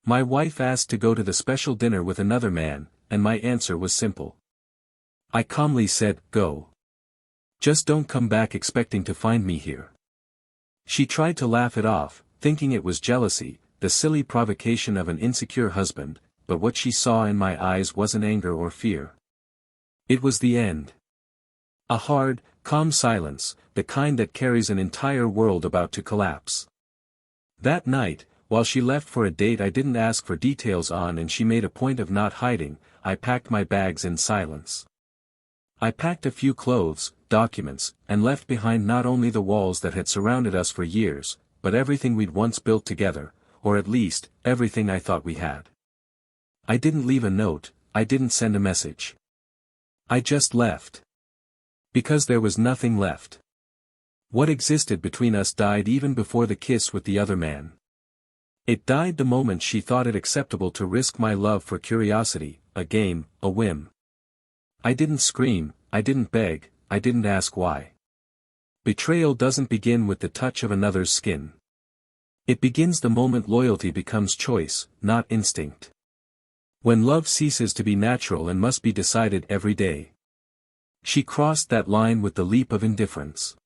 My wife asked to go to the special dinner with another man, and my answer was simple. I calmly said, go. Just don't come back expecting to find me here. She tried to laugh it off, thinking it was jealousy, the silly provocation of an insecure husband, but what she saw in my eyes wasn't anger or fear. It was the end. A hard, calm silence, the kind that carries an entire world about to collapse. That night, while she left for a date I didn't ask for details on and she made a point of not hiding, I packed my bags in silence. I packed a few clothes, documents, and left behind not only the walls that had surrounded us for years, but everything we'd once built together, or at least, everything I thought we had. I didn't leave a note, I didn't send a message. I just left. Because there was nothing left. What existed between us died even before the kiss with the other man. It died the moment she thought it acceptable to risk my love for curiosity, a game, a whim. I didn't scream, I didn't beg, I didn't ask why. Betrayal doesn't begin with the touch of another's skin. It begins the moment loyalty becomes choice, not instinct. When love ceases to be natural and must be decided every day. She crossed that line with the leap of indifference.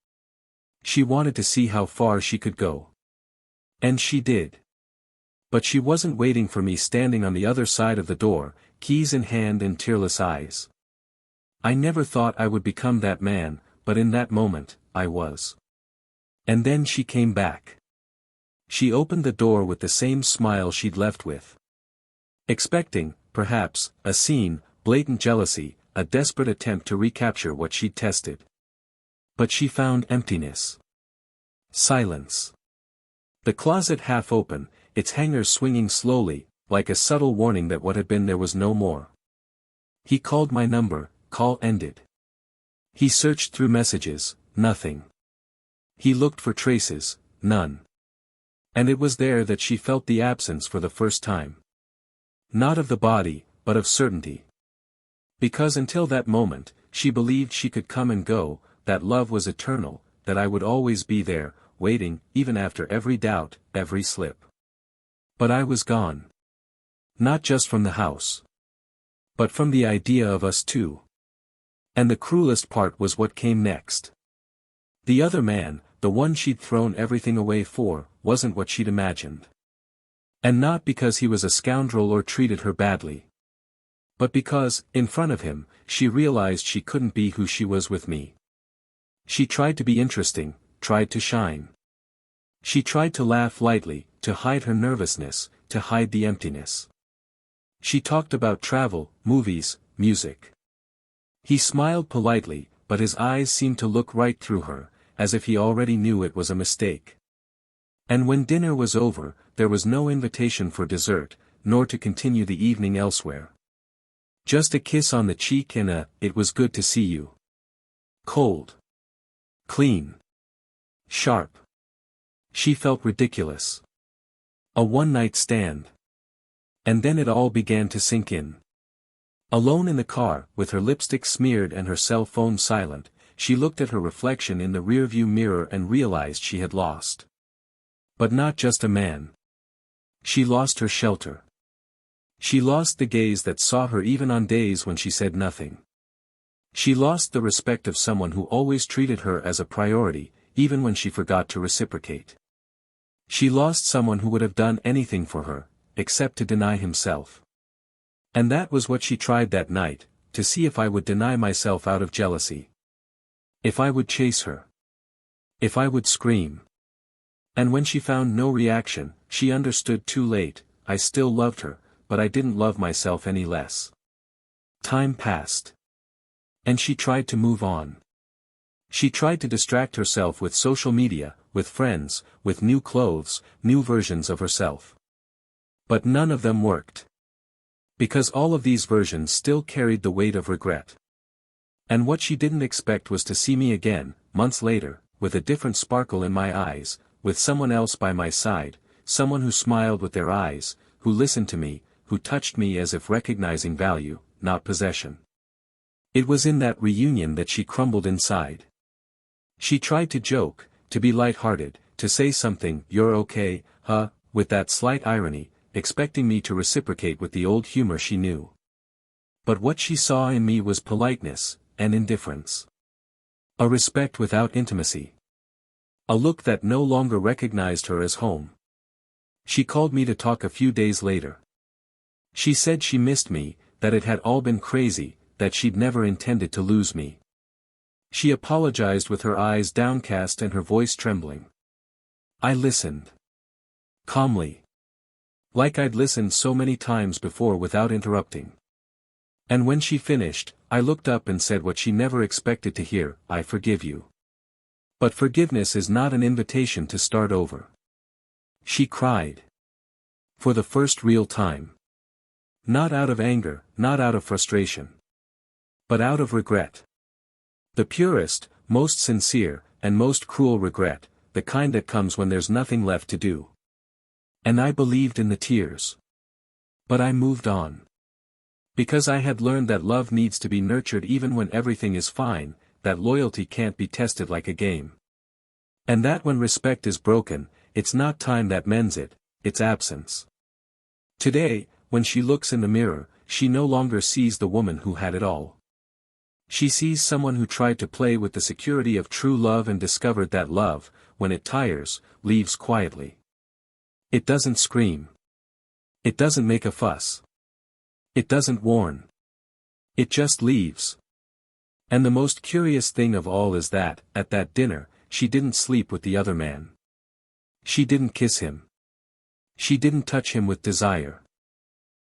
She wanted to see how far she could go. And she did. But she wasn't waiting for me standing on the other side of the door, keys in hand and tearless eyes. I never thought I would become that man, but in that moment, I was. And then she came back. She opened the door with the same smile she'd left with. Expecting, perhaps, a scene, blatant jealousy, a desperate attempt to recapture what she'd tested. But she found emptiness. Silence. The closet half open, its hangers swinging slowly, like a subtle warning that what had been there was no more. He called my number, call ended. He searched through messages, nothing. He looked for traces, none. And it was there that she felt the absence for the first time. Not of the body, but of certainty. Because until that moment, she believed she could come and go, that love was eternal, that I would always be there, waiting, even after every doubt, every slip. But I was gone. Not just from the house. But from the idea of us two. And the cruelest part was what came next. The other man, the one she'd thrown everything away for, wasn't what she'd imagined. And not because he was a scoundrel or treated her badly. But because, in front of him, she realized she couldn't be who she was with me. She tried to be interesting, tried to shine. She tried to laugh lightly, to hide her nervousness, to hide the emptiness. She talked about travel, movies, music. He smiled politely, but his eyes seemed to look right through her, as if he already knew it was a mistake. And when dinner was over, there was no invitation for dessert, nor to continue the evening elsewhere. Just a kiss on the cheek and a, "It was good to see you." Cold. Clean. Sharp. She felt ridiculous. A one-night stand. And then it all began to sink in. Alone in the car, with her lipstick smeared and her cell phone silent, she looked at her reflection in the rearview mirror and realized she had lost. But not just a man. She lost her shelter. She lost the gaze that saw her even on days when she said nothing. She lost the respect of someone who always treated her as a priority, even when she forgot to reciprocate. She lost someone who would have done anything for her, except to deny himself. And that was what she tried that night, to see if I would deny myself out of jealousy. If I would chase her. If I would scream. And when she found no reaction, she understood too late, I still loved her, but I didn't love myself any less. Time passed. And she tried to move on. She tried to distract herself with social media, with friends, with new clothes, new versions of herself. But none of them worked. Because all of these versions still carried the weight of regret. And what she didn't expect was to see me again, months later, with a different sparkle in my eyes, with someone else by my side, someone who smiled with their eyes, who listened to me, who touched me as if recognizing value, not possession. It was in that reunion that she crumbled inside. She tried to joke, to be light-hearted, to say something, "You're okay, huh," with that slight irony, expecting me to reciprocate with the old humor she knew. But what she saw in me was politeness, and indifference. A respect without intimacy. A look that no longer recognized her as home. She called me to talk a few days later. She said she missed me, that it had all been crazy, that she'd never intended to lose me. She apologized with her eyes downcast and her voice trembling. I listened. Calmly. Like I'd listened so many times before without interrupting. And when she finished, I looked up and said what she never expected to hear, I forgive you. But forgiveness is not an invitation to start over. She cried. For the first real time. Not out of anger, not out of frustration. But out of regret. The purest, most sincere, and most cruel regret, the kind that comes when there's nothing left to do. And I believed in the tears. But I moved on. Because I had learned that love needs to be nurtured even when everything is fine, that loyalty can't be tested like a game. And that when respect is broken, it's not time that mends it, it's absence. Today, when she looks in the mirror, she no longer sees the woman who had it all. She sees someone who tried to play with the security of true love and discovered that love, when it tires, leaves quietly. It doesn't scream. It doesn't make a fuss. It doesn't warn. It just leaves. And the most curious thing of all is that, at that dinner, she didn't sleep with the other man. She didn't kiss him. She didn't touch him with desire.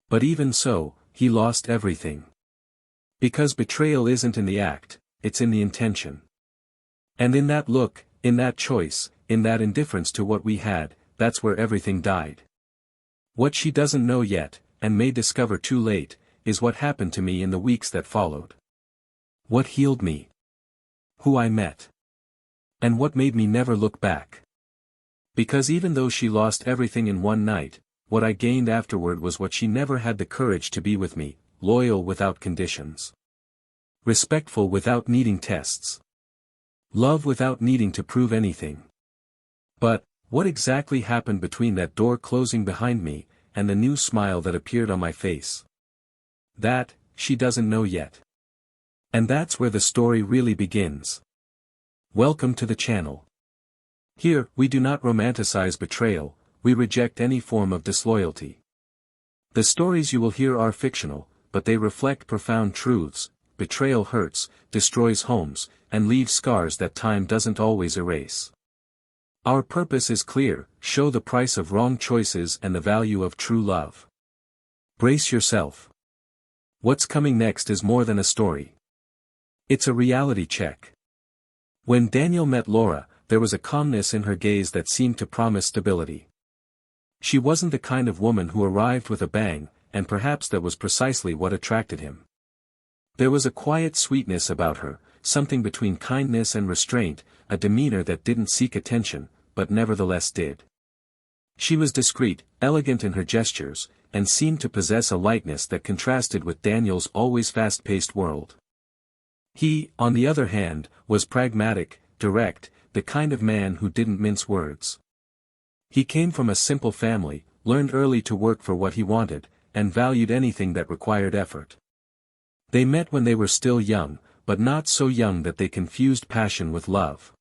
But even so, he lost everything. Because betrayal isn't in the act, it's in the intention. And in that look, in that choice, in that indifference to what we had, that's where everything died. What she doesn't know yet, and may discover too late, is what happened to me in the weeks that followed. What healed me. Who I met. And what made me never look back. Because even though she lost everything in one night, what I gained afterward was what she never had the courage to be with me, loyal without conditions. Respectful without needing tests. Love without needing to prove anything. But, what exactly happened between that door closing behind me, and the new smile that appeared on my face? That, she doesn't know yet. And that's where the story really begins. Welcome to the channel. Here, we do not romanticize betrayal, we reject any form of disloyalty. The stories you will hear are fictional, but they reflect profound truths. Betrayal hurts, destroys homes, and leaves scars that time doesn't always erase. Our purpose is clear: show the price of wrong choices and the value of true love. Brace yourself. What's coming next is more than a story. It's a reality check. When Daniel met Laura, there was a calmness in her gaze that seemed to promise stability. She wasn't the kind of woman who arrived with a bang, and perhaps that was precisely what attracted him. There was a quiet sweetness about her, something between kindness and restraint, a demeanor that didn't seek attention, but nevertheless did. She was discreet, elegant in her gestures, and seemed to possess a lightness that contrasted with Daniel's always fast-paced world. He, on the other hand, was pragmatic, direct, the kind of man who didn't mince words. He came from a simple family, learned early to work for what he wanted, and valued anything that required effort. They met when they were still young, but not so young that they confused passion with love.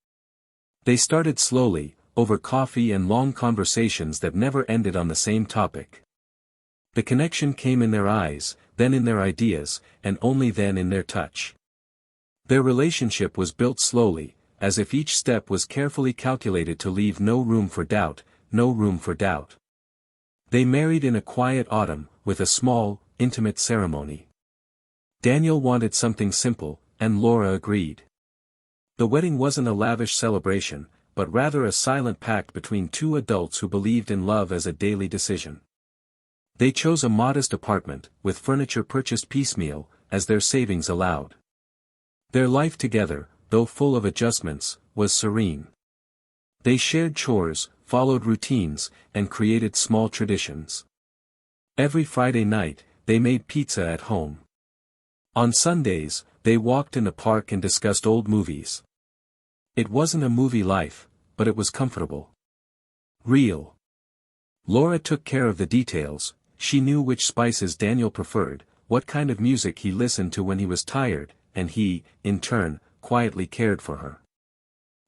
They started slowly, over coffee and long conversations that never ended on the same topic. The connection came in their eyes, then in their ideas, and only then in their touch. Their relationship was built slowly, as if each step was carefully calculated to leave no room for doubt, no room for doubt. They married in a quiet autumn, with a small, intimate ceremony. Daniel wanted something simple, and Laura agreed. The wedding wasn't a lavish celebration, but rather a silent pact between two adults who believed in love as a daily decision. They chose a modest apartment, with furniture purchased piecemeal, as their savings allowed. Their life together, though full of adjustments, was serene. They shared chores, followed routines, and created small traditions. Every Friday night, they made pizza at home. On Sundays, they walked in the park and discussed old movies. It wasn't a movie life, but it was comfortable. Real. Laura took care of the details. She knew which spices Daniel preferred, what kind of music he listened to when he was tired, and he, in turn, quietly cared for her.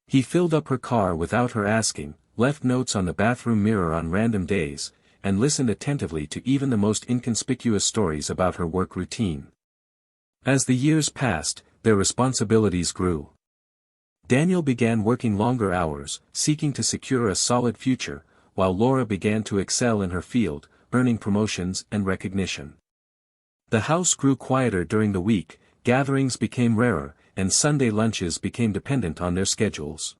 He filled up her car without her asking, left notes on the bathroom mirror on random days, and listened attentively to even the most inconspicuous stories about her work routine. As the years passed, their responsibilities grew. Daniel began working longer hours, seeking to secure a solid future, while Laura began to excel in her field, earning promotions and recognition. The house grew quieter during the week, gatherings became rarer, and Sunday lunches became dependent on their schedules.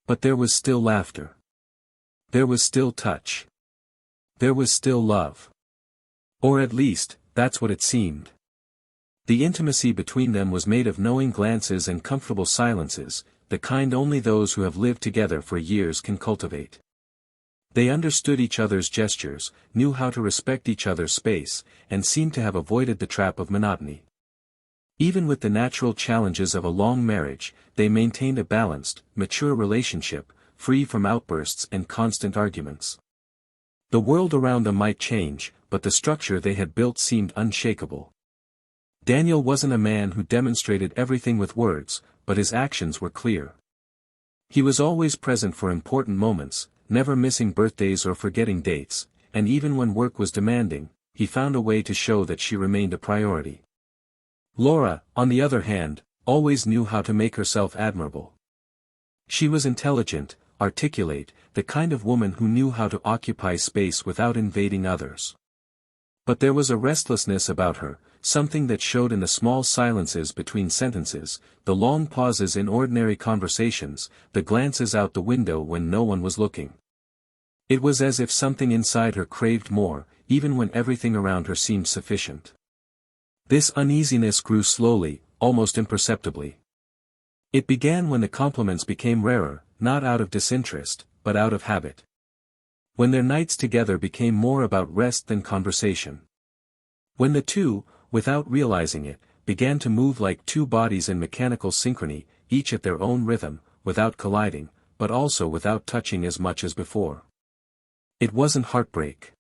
But there was still laughter. There was still touch. There was still love. Or at least, that's what it seemed. The intimacy between them was made of knowing glances and comfortable silences, the kind only those who have lived together for years can cultivate. They understood each other's gestures, knew how to respect each other's space, and seemed to have avoided the trap of monotony. Even with the natural challenges of a long marriage, they maintained a balanced, mature relationship, free from outbursts and constant arguments. The world around them might change, but the structure they had built seemed unshakable. Daniel wasn't a man who demonstrated everything with words, but his actions were clear. He was always present for important moments, never missing birthdays or forgetting dates, and even when work was demanding, he found a way to show that she remained a priority. Laura, on the other hand, always knew how to make herself admirable. She was intelligent, articulate, the kind of woman who knew how to occupy space without invading others. But there was a restlessness about her, something that showed in the small silences between sentences, the long pauses in ordinary conversations, the glances out the window when no one was looking. It was as if something inside her craved more, even when everything around her seemed sufficient. This uneasiness grew slowly, almost imperceptibly. It began when the compliments became rarer, not out of disinterest, but out of habit. When their nights together became more about rest than conversation. When the two, without realizing it, began to move like two bodies in mechanical synchrony, each at their own rhythm, without colliding, but also without touching as much as before. It wasn't heartbreak.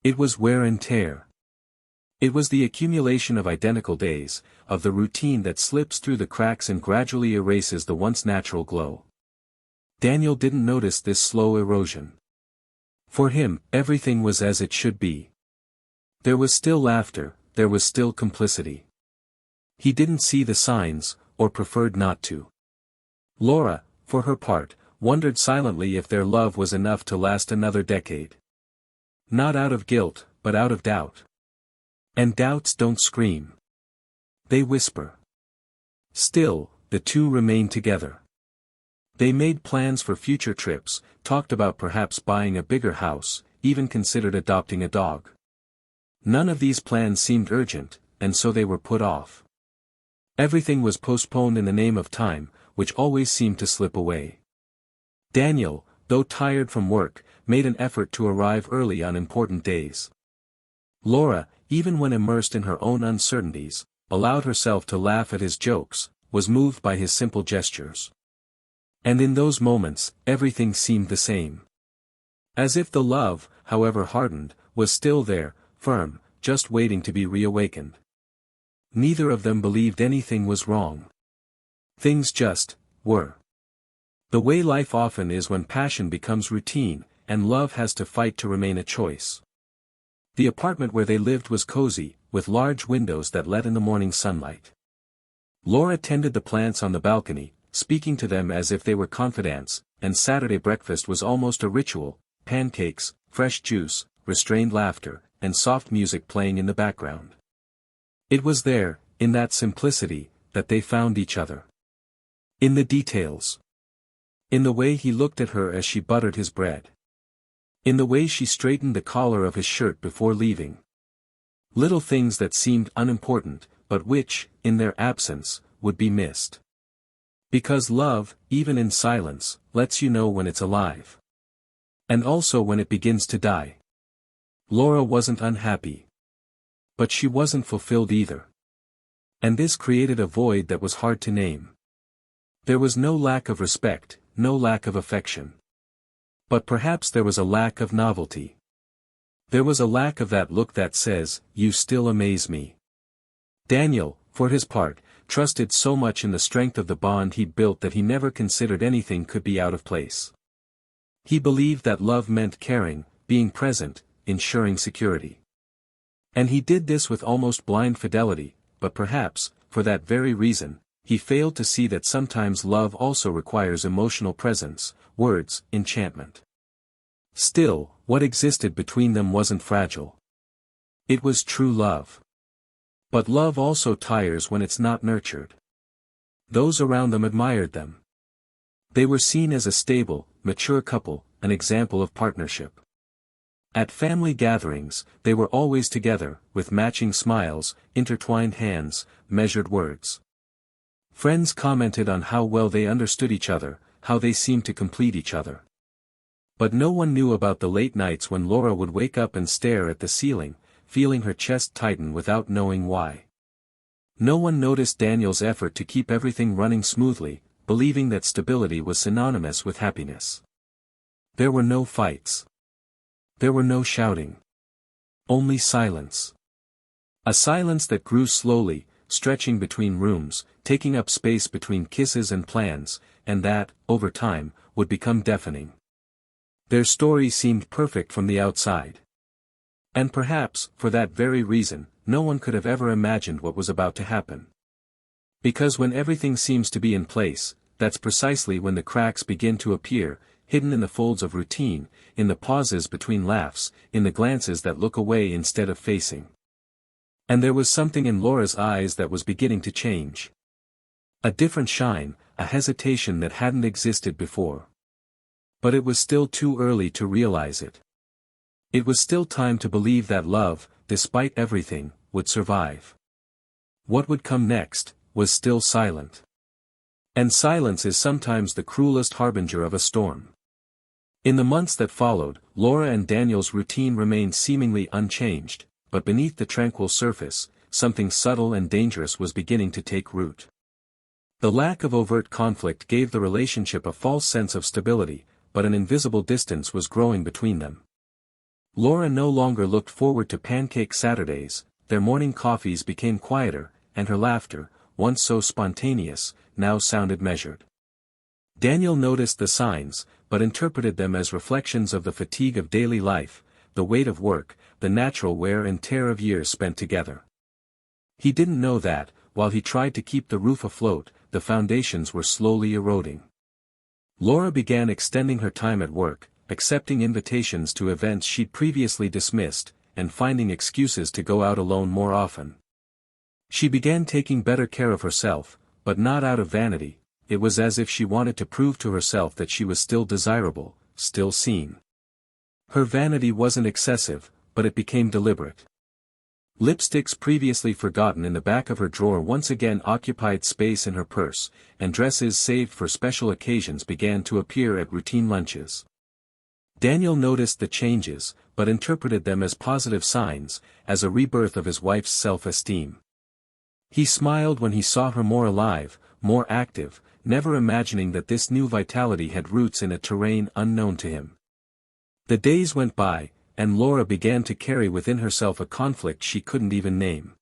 It was wear and tear. It was the accumulation of identical days, of the routine that slips through the cracks and gradually erases the once natural glow. Daniel didn't notice this slow erosion. For him, everything was as it should be. There was still laughter, there was still complicity. He didn't see the signs, or preferred not to. Laura, for her part, wondered silently if their love was enough to last another decade. Not out of guilt, but out of doubt. And doubts don't scream. They whisper. Still, the two remained together. They made plans for future trips, talked about perhaps buying a bigger house, even considered adopting a dog. None of these plans seemed urgent, and so they were put off. Everything was postponed in the name of time, which always seemed to slip away. Daniel, though tired from work, made an effort to arrive early on important days. Laura, even when immersed in her own uncertainties, allowed herself to laugh at his jokes, was moved by his simple gestures. And in those moments, everything seemed the same. As if the love, however hardened, was still there, firm, just waiting to be reawakened. Neither of them believed anything was wrong. Things just were. The way life often is when passion becomes routine, and love has to fight to remain a choice. The apartment where they lived was cozy, with large windows that let in the morning sunlight. Laura tended the plants on the balcony, speaking to them as if they were confidants, and Saturday breakfast was almost a ritual, pancakes, fresh juice, restrained laughter, and soft music playing in the background. It was there, in that simplicity, that they found each other. In the details. In the way he looked at her as she buttered his bread. In the way she straightened the collar of his shirt before leaving. Little things that seemed unimportant, but which, in their absence, would be missed. Because love, even in silence, lets you know when it's alive. And also when it begins to die. Laura wasn't unhappy. But she wasn't fulfilled either. And this created a void that was hard to name. There was no lack of respect, no lack of affection. But perhaps there was a lack of novelty. There was a lack of that look that says, "You still amaze me." Daniel, for his part, trusted so much in the strength of the bond he'd built that he never considered anything could be out of place. He believed that love meant caring, being present, ensuring security. And he did this with almost blind fidelity, but perhaps, for that very reason, he failed to see that sometimes love also requires emotional presence, words, enchantment. Still, what existed between them wasn't fragile. It was true love. But love also tires when it's not nurtured. Those around them admired them. They were seen as a stable, mature couple, an example of partnership. At family gatherings, they were always together, with matching smiles, intertwined hands, measured words. Friends commented on how well they understood each other, how they seemed to complete each other. But no one knew about the late nights when Laura would wake up and stare at the ceiling, feeling her chest tighten without knowing why. No one noticed Daniel's effort to keep everything running smoothly, believing that stability was synonymous with happiness. There were no fights. There were no shouting. Only silence. A silence that grew slowly, stretching between rooms, taking up space between kisses and plans, and that, over time, would become deafening. Their story seemed perfect from the outside. And perhaps, for that very reason, no one could have ever imagined what was about to happen. Because when everything seems to be in place, that's precisely when the cracks begin to appear, hidden in the folds of routine, in the pauses between laughs, in the glances that look away instead of facing. And there was something in Laura's eyes that was beginning to change. A different shine, a hesitation that hadn't existed before. But it was still too early to realize it. It was still time to believe that love, despite everything, would survive. What would come next, was still silent. And silence is sometimes the cruelest harbinger of a storm. In the months that followed, Laura and Daniel's routine remained seemingly unchanged, but beneath the tranquil surface, something subtle and dangerous was beginning to take root. The lack of overt conflict gave the relationship a false sense of stability, but an invisible distance was growing between them. Laura no longer looked forward to pancake Saturdays, their morning coffees became quieter, and her laughter, once so spontaneous, now sounded measured. Daniel noticed the signs, but interpreted them as reflections of the fatigue of daily life, the weight of work, the natural wear and tear of years spent together. He didn't know that, while he tried to keep the roof afloat, the foundations were slowly eroding. Laura began extending her time at work, accepting invitations to events she'd previously dismissed, and finding excuses to go out alone more often. She began taking better care of herself, but not out of vanity. It was as if she wanted to prove to herself that she was still desirable, still seen. Her vanity wasn't excessive, but it became deliberate. Lipsticks previously forgotten in the back of her drawer once again occupied space in her purse, and dresses saved for special occasions began to appear at routine lunches. Daniel noticed the changes, but interpreted them as positive signs, as a rebirth of his wife's self-esteem. He smiled when he saw her more alive, more active, never imagining that this new vitality had roots in a terrain unknown to him. The days went by, and Laura began to carry within herself a conflict she couldn't even name.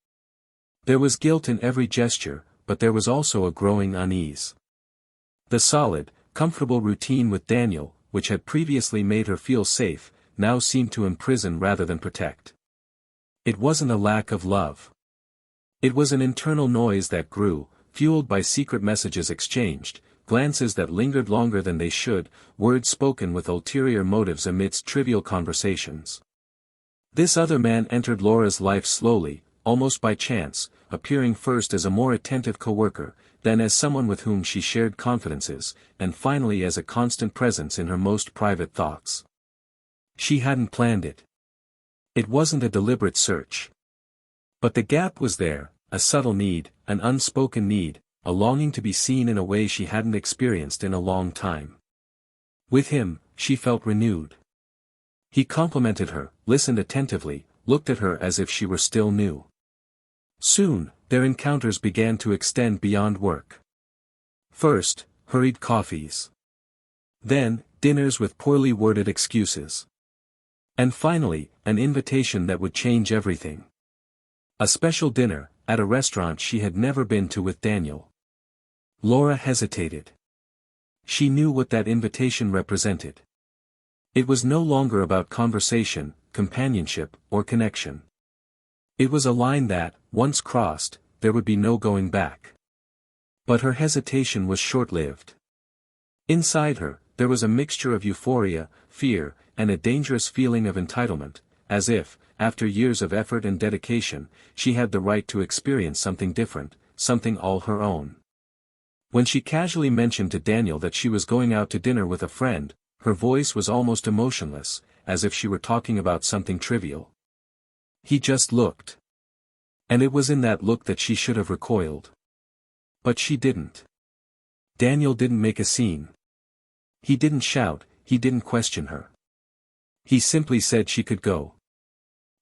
There was guilt in every gesture, but there was also a growing unease. The solid, comfortable routine with Daniel, which had previously made her feel safe, now seemed to imprison rather than protect. It wasn't a lack of love. It was an internal noise that grew, fueled by secret messages exchanged, glances that lingered longer than they should, words spoken with ulterior motives amidst trivial conversations. This other man entered Laura's life slowly, almost by chance, appearing first as a more attentive coworker, then as someone with whom she shared confidences, and finally as a constant presence in her most private thoughts. She hadn't planned it. It wasn't a deliberate search. But the gap was there, a subtle need, an unspoken need, a longing to be seen in a way she hadn't experienced in a long time. With him, she felt renewed. He complimented her, listened attentively, looked at her as if she were still new. Soon, their encounters began to extend beyond work. First, hurried coffees. Then, dinners with poorly worded excuses. And finally, an invitation that would change everything. A special dinner, at a restaurant she had never been to with Daniel. Laura hesitated. She knew what that invitation represented. It was no longer about conversation, companionship, or connection. It was a line that, once crossed, there would be no going back. But her hesitation was short-lived. Inside her, there was a mixture of euphoria, fear, and a dangerous feeling of entitlement, as if, after years of effort and dedication, she had the right to experience something different, something all her own. When she casually mentioned to Daniel that she was going out to dinner with a friend, her voice was almost emotionless, as if she were talking about something trivial. He just looked. And it was in that look that she should have recoiled. But she didn't. Daniel didn't make a scene. He didn't shout, he didn't question her. He simply said she could go.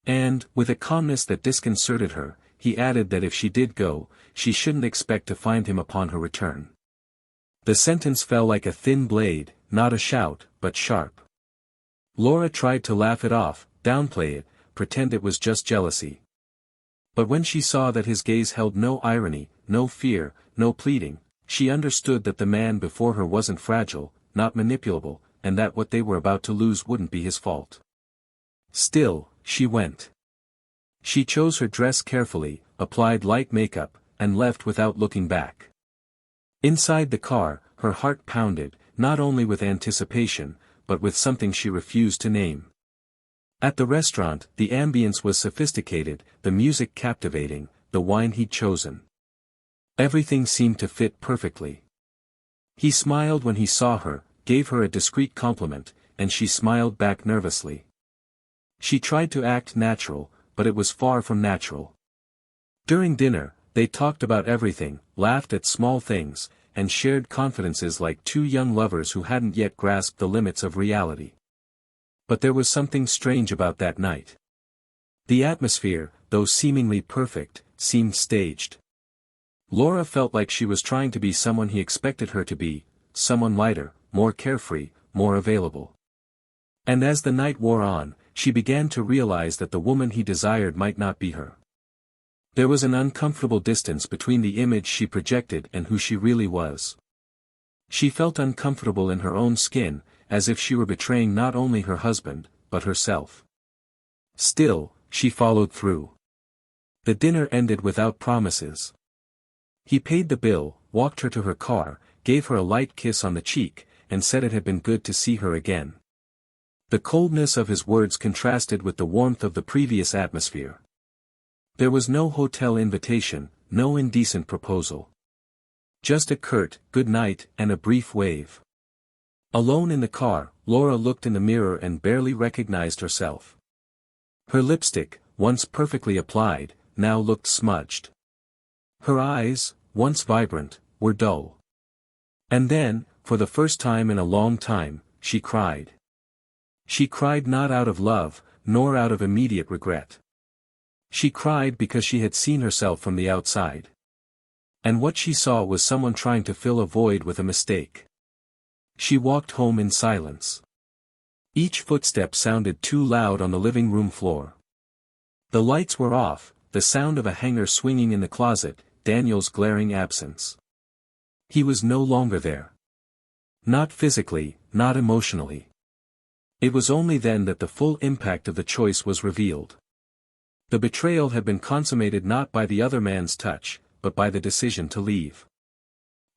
And, with a calmness that disconcerted her, he added that if she did go, she shouldn't expect to find him upon her return. The sentence fell like a thin blade, not a shout, but sharp. Laura tried to laugh it off, downplay it, pretend it was just jealousy. But when she saw that his gaze held no irony, no fear, no pleading, she understood that the man before her wasn't fragile, not manipulable, and that what they were about to lose wouldn't be his fault. Still, she went. She chose her dress carefully, applied light makeup, and left without looking back. Inside the car, her heart pounded, not only with anticipation, but with something she refused to name. At the restaurant, the ambience was sophisticated, the music captivating, the wine he'd chosen. Everything seemed to fit perfectly. He smiled when he saw her, gave her a discreet compliment, and she smiled back nervously. She tried to act natural, but it was far from natural. During dinner, they talked about everything, laughed at small things, and shared confidences like two young lovers who hadn't yet grasped the limits of reality. But there was something strange about that night. The atmosphere, though seemingly perfect, seemed staged. Laura felt like she was trying to be someone he expected her to be, someone lighter, more carefree, more available. And as the night wore on, she began to realize that the woman he desired might not be her. There was an uncomfortable distance between the image she projected and who she really was. She felt uncomfortable in her own skin, as if she were betraying not only her husband, but herself. Still, she followed through. The dinner ended without promises. He paid the bill, walked her to her car, gave her a light kiss on the cheek, and said it had been good to see her again. The coldness of his words contrasted with the warmth of the previous atmosphere. There was no hotel invitation, no indecent proposal. Just a curt, good night, and a brief wave. Alone in the car, Laura looked in the mirror and barely recognized herself. Her lipstick, once perfectly applied, now looked smudged. Her eyes, once vibrant, were dull. And then, for the first time in a long time, she cried. She cried not out of love, nor out of immediate regret. She cried because she had seen herself from the outside. And what she saw was someone trying to fill a void with a mistake. She walked home in silence. Each footstep sounded too loud on the living room floor. The lights were off, the sound of a hanger swinging in the closet, Daniel's glaring absence. He was no longer there. Not physically, not emotionally. It was only then that the full impact of the choice was revealed. The betrayal had been consummated not by the other man's touch, but by the decision to leave.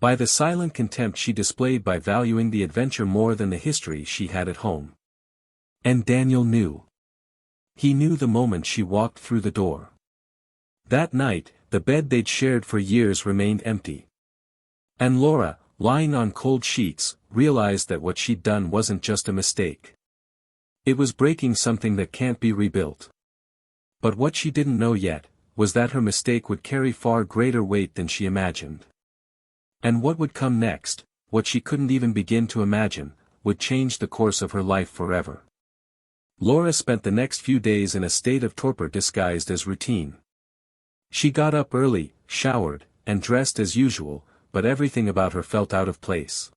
By the silent contempt she displayed by valuing the adventure more than the history she had at home. And Daniel knew. He knew the moment she walked through the door. That night, the bed they'd shared for years remained empty. And Laura, lying on cold sheets, realized that what she'd done wasn't just a mistake. It was breaking something that can't be rebuilt. But what she didn't know yet, was that her mistake would carry far greater weight than she imagined. And what would come next, what she couldn't even begin to imagine, would change the course of her life forever. Laura spent the next few days in a state of torpor disguised as routine. She got up early, showered, and dressed as usual, but everything about her felt out of place.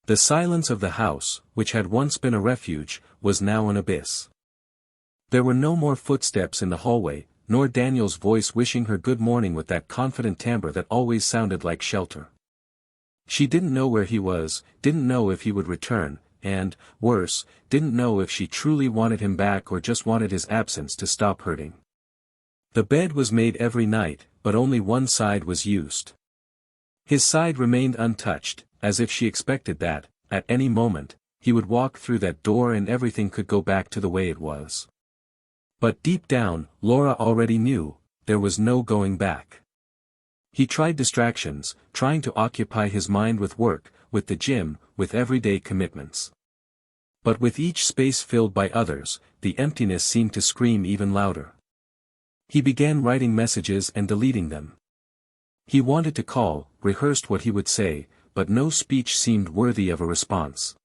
The silence of the house, which had once been a refuge, was now an abyss. There were no more footsteps in the hallway, nor Daniel's voice wishing her good morning with that confident timbre that always sounded like shelter. She didn't know where he was, didn't know if he would return, and, worse, didn't know if she truly wanted him back or just wanted his absence to stop hurting. The bed was made every night, but only one side was used. His side remained untouched, as if she expected that, at any moment, he would walk through that door and everything could go back to the way it was. But deep down, Laura already knew, there was no going back. He tried distractions, trying to occupy his mind with work, with the gym, with everyday commitments. But with each space filled by others, the emptiness seemed to scream even louder. He began writing messages and deleting them. He wanted to call, rehearsed what he would say, but no speech seemed worthy of a response.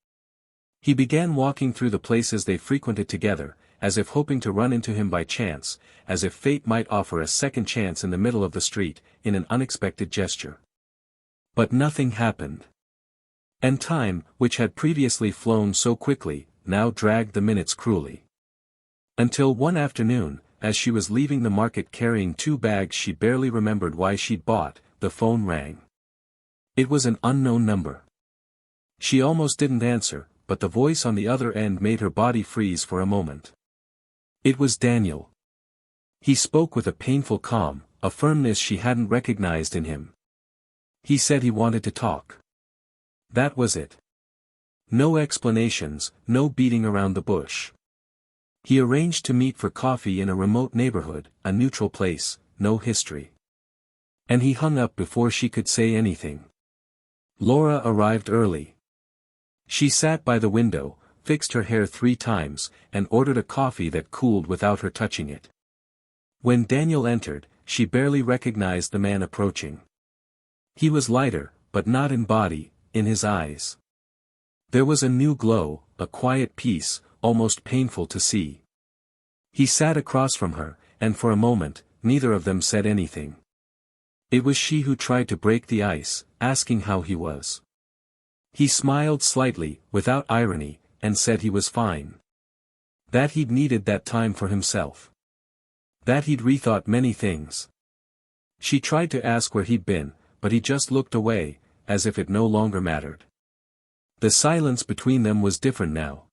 He began walking through the places they frequented together, as if hoping to run into him by chance, as if fate might offer a second chance in the middle of the street, in an unexpected gesture. But nothing happened. And time, which had previously flown so quickly, now dragged the minutes cruelly. Until one afternoon, as she was leaving the market carrying 2 bags she barely remembered why she'd bought, the phone rang. It was an unknown number. She almost didn't answer, but the voice on the other end made her body freeze for a moment. It was Daniel. He spoke with a painful calm, a firmness she hadn't recognized in him. He said he wanted to talk. That was it. No explanations, no beating around the bush. He arranged to meet for coffee in a remote neighborhood, a neutral place, no history. And he hung up before she could say anything. Laura arrived early. She sat by the window, fixed her hair 3 times, and ordered a coffee that cooled without her touching it. When Daniel entered, she barely recognized the man approaching. He was lighter, but not in body, in his eyes. There was a new glow, a quiet peace, almost painful to see. He sat across from her, and for a moment, neither of them said anything. It was she who tried to break the ice, asking how he was. He smiled slightly, without irony, and said he was fine. That he'd needed that time for himself. That he'd rethought many things. She tried to ask where he'd been, but he just looked away, as if it no longer mattered. The silence between them was different now.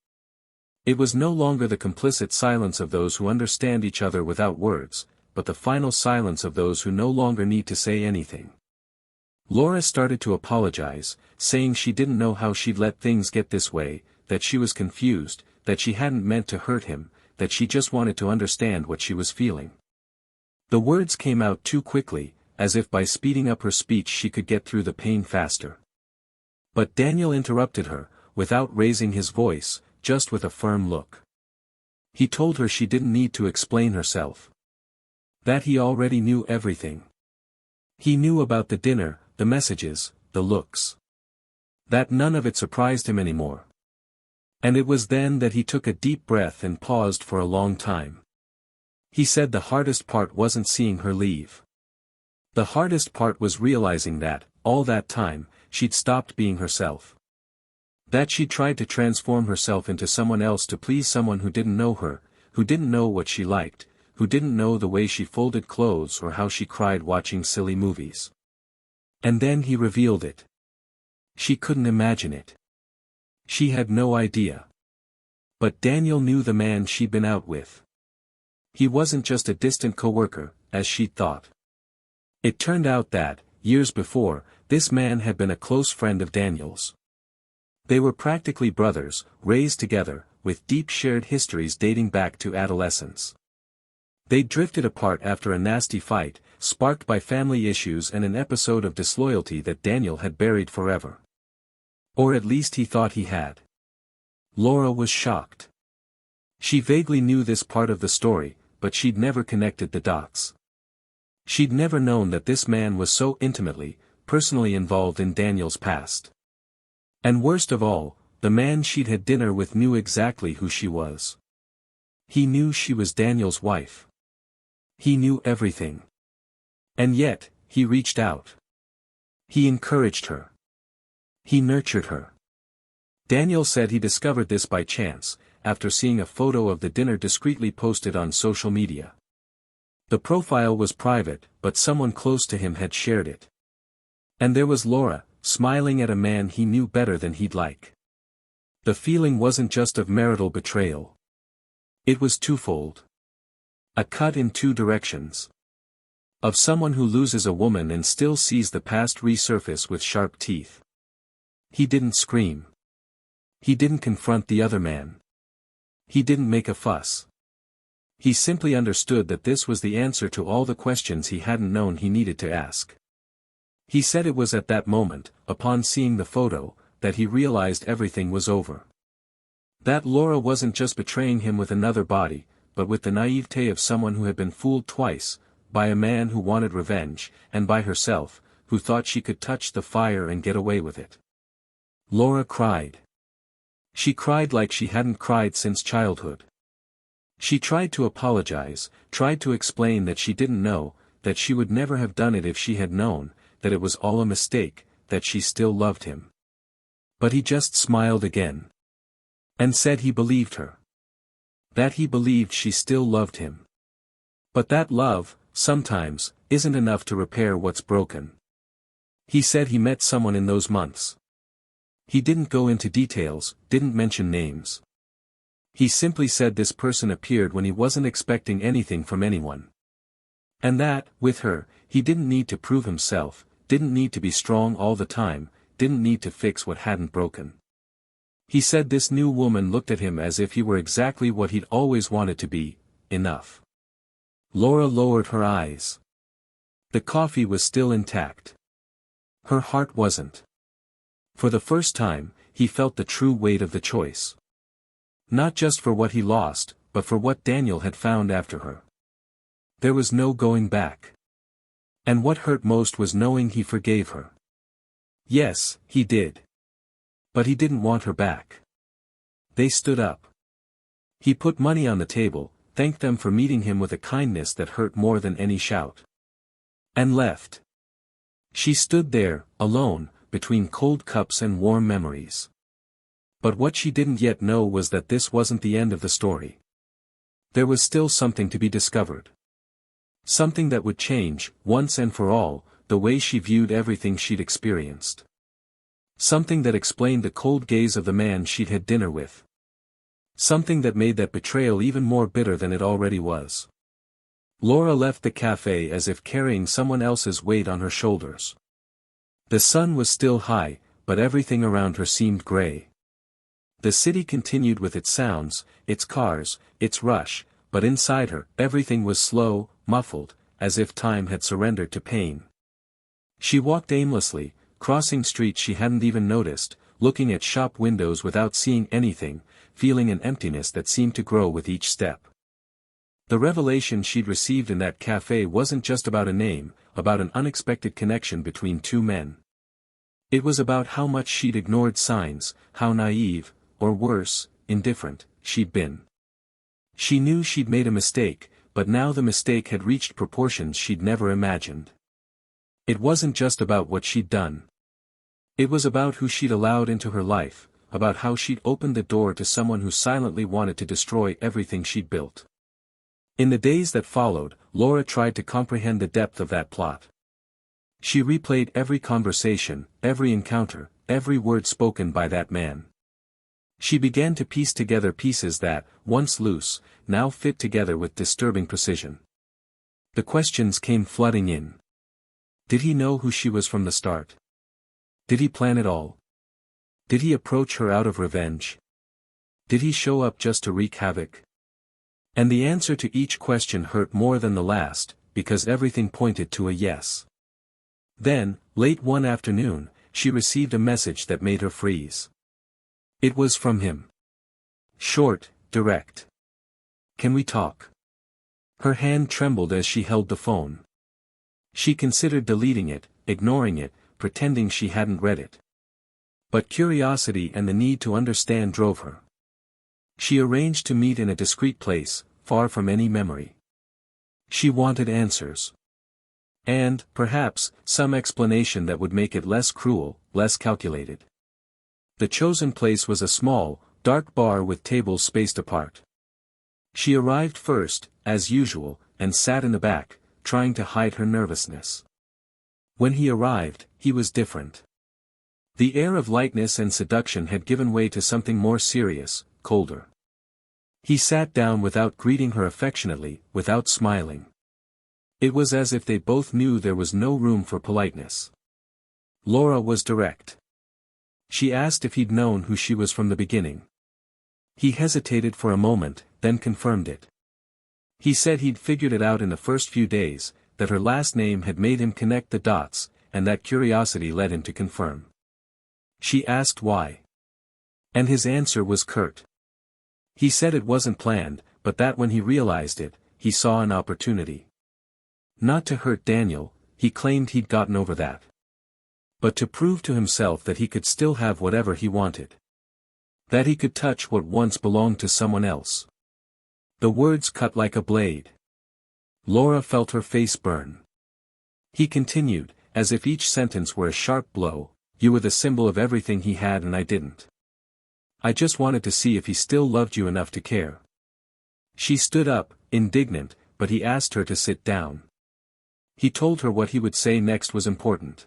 It was no longer the complicit silence of those who understand each other without words, but the final silence of those who no longer need to say anything. Laura started to apologize, saying she didn't know how she'd let things get this way, that she was confused, that she hadn't meant to hurt him, that she just wanted to understand what she was feeling. The words came out too quickly, as if by speeding up her speech she could get through the pain faster. But Daniel interrupted her, without raising his voice, just with a firm look. He told her she didn't need to explain herself. That he already knew everything. He knew about the dinner, the messages, the looks. That none of it surprised him anymore. And it was then that he took a deep breath and paused for a long time. He said the hardest part wasn't seeing her leave. The hardest part was realizing that, all that time, she'd stopped being herself. That she'd tried to transform herself into someone else to please someone who didn't know her, who didn't know what she liked, who didn't know the way she folded clothes or how she cried watching silly movies. And then he revealed it. She couldn't imagine it. She had no idea. But Daniel knew the man she'd been out with. He wasn't just a distant coworker, as she'd thought. It turned out that, years before, this man had been a close friend of Daniel's. They were practically brothers, raised together, with deep shared histories dating back to adolescence. They'd drifted apart after a nasty fight, sparked by family issues and an episode of disloyalty that Daniel had buried forever. Or at least he thought he had. Laura was shocked. She vaguely knew this part of the story, but she'd never connected the dots. She'd never known that this man was so intimately, personally involved in Daniel's past. And worst of all, the man she'd had dinner with knew exactly who she was. He knew she was Daniel's wife. He knew everything. And yet, he reached out. He encouraged her. He nurtured her. Daniel said he discovered this by chance, after seeing a photo of the dinner discreetly posted on social media. The profile was private, but someone close to him had shared it. And there was Laura, smiling at a man he knew better than he'd like. The feeling wasn't just of marital betrayal. It was twofold. A cut in two directions. Of someone who loses a woman and still sees the past resurface with sharp teeth. He didn't scream. He didn't confront the other man. He didn't make a fuss. He simply understood that this was the answer to all the questions he hadn't known he needed to ask. He said it was at that moment, upon seeing the photo, that he realized everything was over. That Laura wasn't just betraying him with another body, but with the naivete of someone who had been fooled twice, by a man who wanted revenge, and by herself, who thought she could touch the fire and get away with it. Laura cried. She cried like she hadn't cried since childhood. She tried to apologize, tried to explain that she didn't know, that she would never have done it if she had known, that it was all a mistake, that she still loved him. But he just smiled again. And said he believed her. That he believed she still loved him. But that love, sometimes, isn't enough to repair what's broken. He said he met someone in those months. He didn't go into details, didn't mention names. He simply said this person appeared when he wasn't expecting anything from anyone. And that, with her, he didn't need to prove himself, didn't need to be strong all the time, didn't need to fix what hadn't broken. He said this new woman looked at him as if he were exactly what he'd always wanted to be, enough. Laura lowered her eyes. The coffee was still intact. Her heart wasn't. For the first time, he felt the true weight of the choice. Not just for what he lost, but for what Daniel had found after her. There was no going back. And what hurt most was knowing he forgave her. Yes, he did. But he didn't want her back. They stood up. He put money on the table, thanked them for meeting him with a kindness that hurt more than any shout. And left. She stood there, alone, between cold cups and warm memories. But what she didn't yet know was that this wasn't the end of the story. There was still something to be discovered. Something that would change, once and for all, the way she viewed everything she'd experienced. Something that explained the cold gaze of the man she'd had dinner with. Something that made that betrayal even more bitter than it already was. Laura left the cafe as if carrying someone else's weight on her shoulders. The sun was still high, but everything around her seemed gray. The city continued with its sounds, its cars, its rush, but inside her, everything was slow, muffled, as if time had surrendered to pain. She walked aimlessly, crossing streets she hadn't even noticed, looking at shop windows without seeing anything, feeling an emptiness that seemed to grow with each step. The revelation she'd received in that cafe wasn't just about a name, about an unexpected connection between two men. It was about how much she'd ignored signs, how naive, or worse, indifferent, she'd been. She knew she'd made a mistake, but now the mistake had reached proportions she'd never imagined. It wasn't just about what she'd done. It was about who she'd allowed into her life, about how she'd opened the door to someone who silently wanted to destroy everything she'd built. In the days that followed, Laura tried to comprehend the depth of that plot. She replayed every conversation, every encounter, every word spoken by that man. She began to piece together pieces that, once loose, now fit together with disturbing precision. The questions came flooding in. Did he know who she was from the start? Did he plan it all? Did he approach her out of revenge? Did he show up just to wreak havoc? And the answer to each question hurt more than the last, because everything pointed to a yes. Then, late one afternoon, she received a message that made her freeze. It was from him. Short, direct. Can we talk? Her hand trembled as she held the phone. She considered deleting it, ignoring it, pretending she hadn't read it. But curiosity and the need to understand drove her. She arranged to meet in a discreet place, far from any memory. She wanted answers. And, perhaps, some explanation that would make it less cruel, less calculated. The chosen place was a small, dark bar with tables spaced apart. She arrived first, as usual, and sat in the back, trying to hide her nervousness. When he arrived, he was different. The air of lightness and seduction had given way to something more serious, colder. He sat down without greeting her affectionately, without smiling. It was as if they both knew there was no room for politeness. Laura was direct. She asked if he'd known who she was from the beginning. He hesitated for a moment, then confirmed it. He said he'd figured it out in the first few days, that her last name had made him connect the dots, and that curiosity led him to confirm. She asked why. And his answer was curt. He said it wasn't planned, but that when he realized it, he saw an opportunity. Not to hurt Daniel, he claimed he'd gotten over that. But to prove to himself that he could still have whatever he wanted. That he could touch what once belonged to someone else. The words cut like a blade. Laura felt her face burn. He continued, as if each sentence were a sharp blow, "You were the symbol of everything he had and I didn't. I just wanted to see if he still loved you enough to care." She stood up, indignant, but he asked her to sit down. He told her what he would say next was important.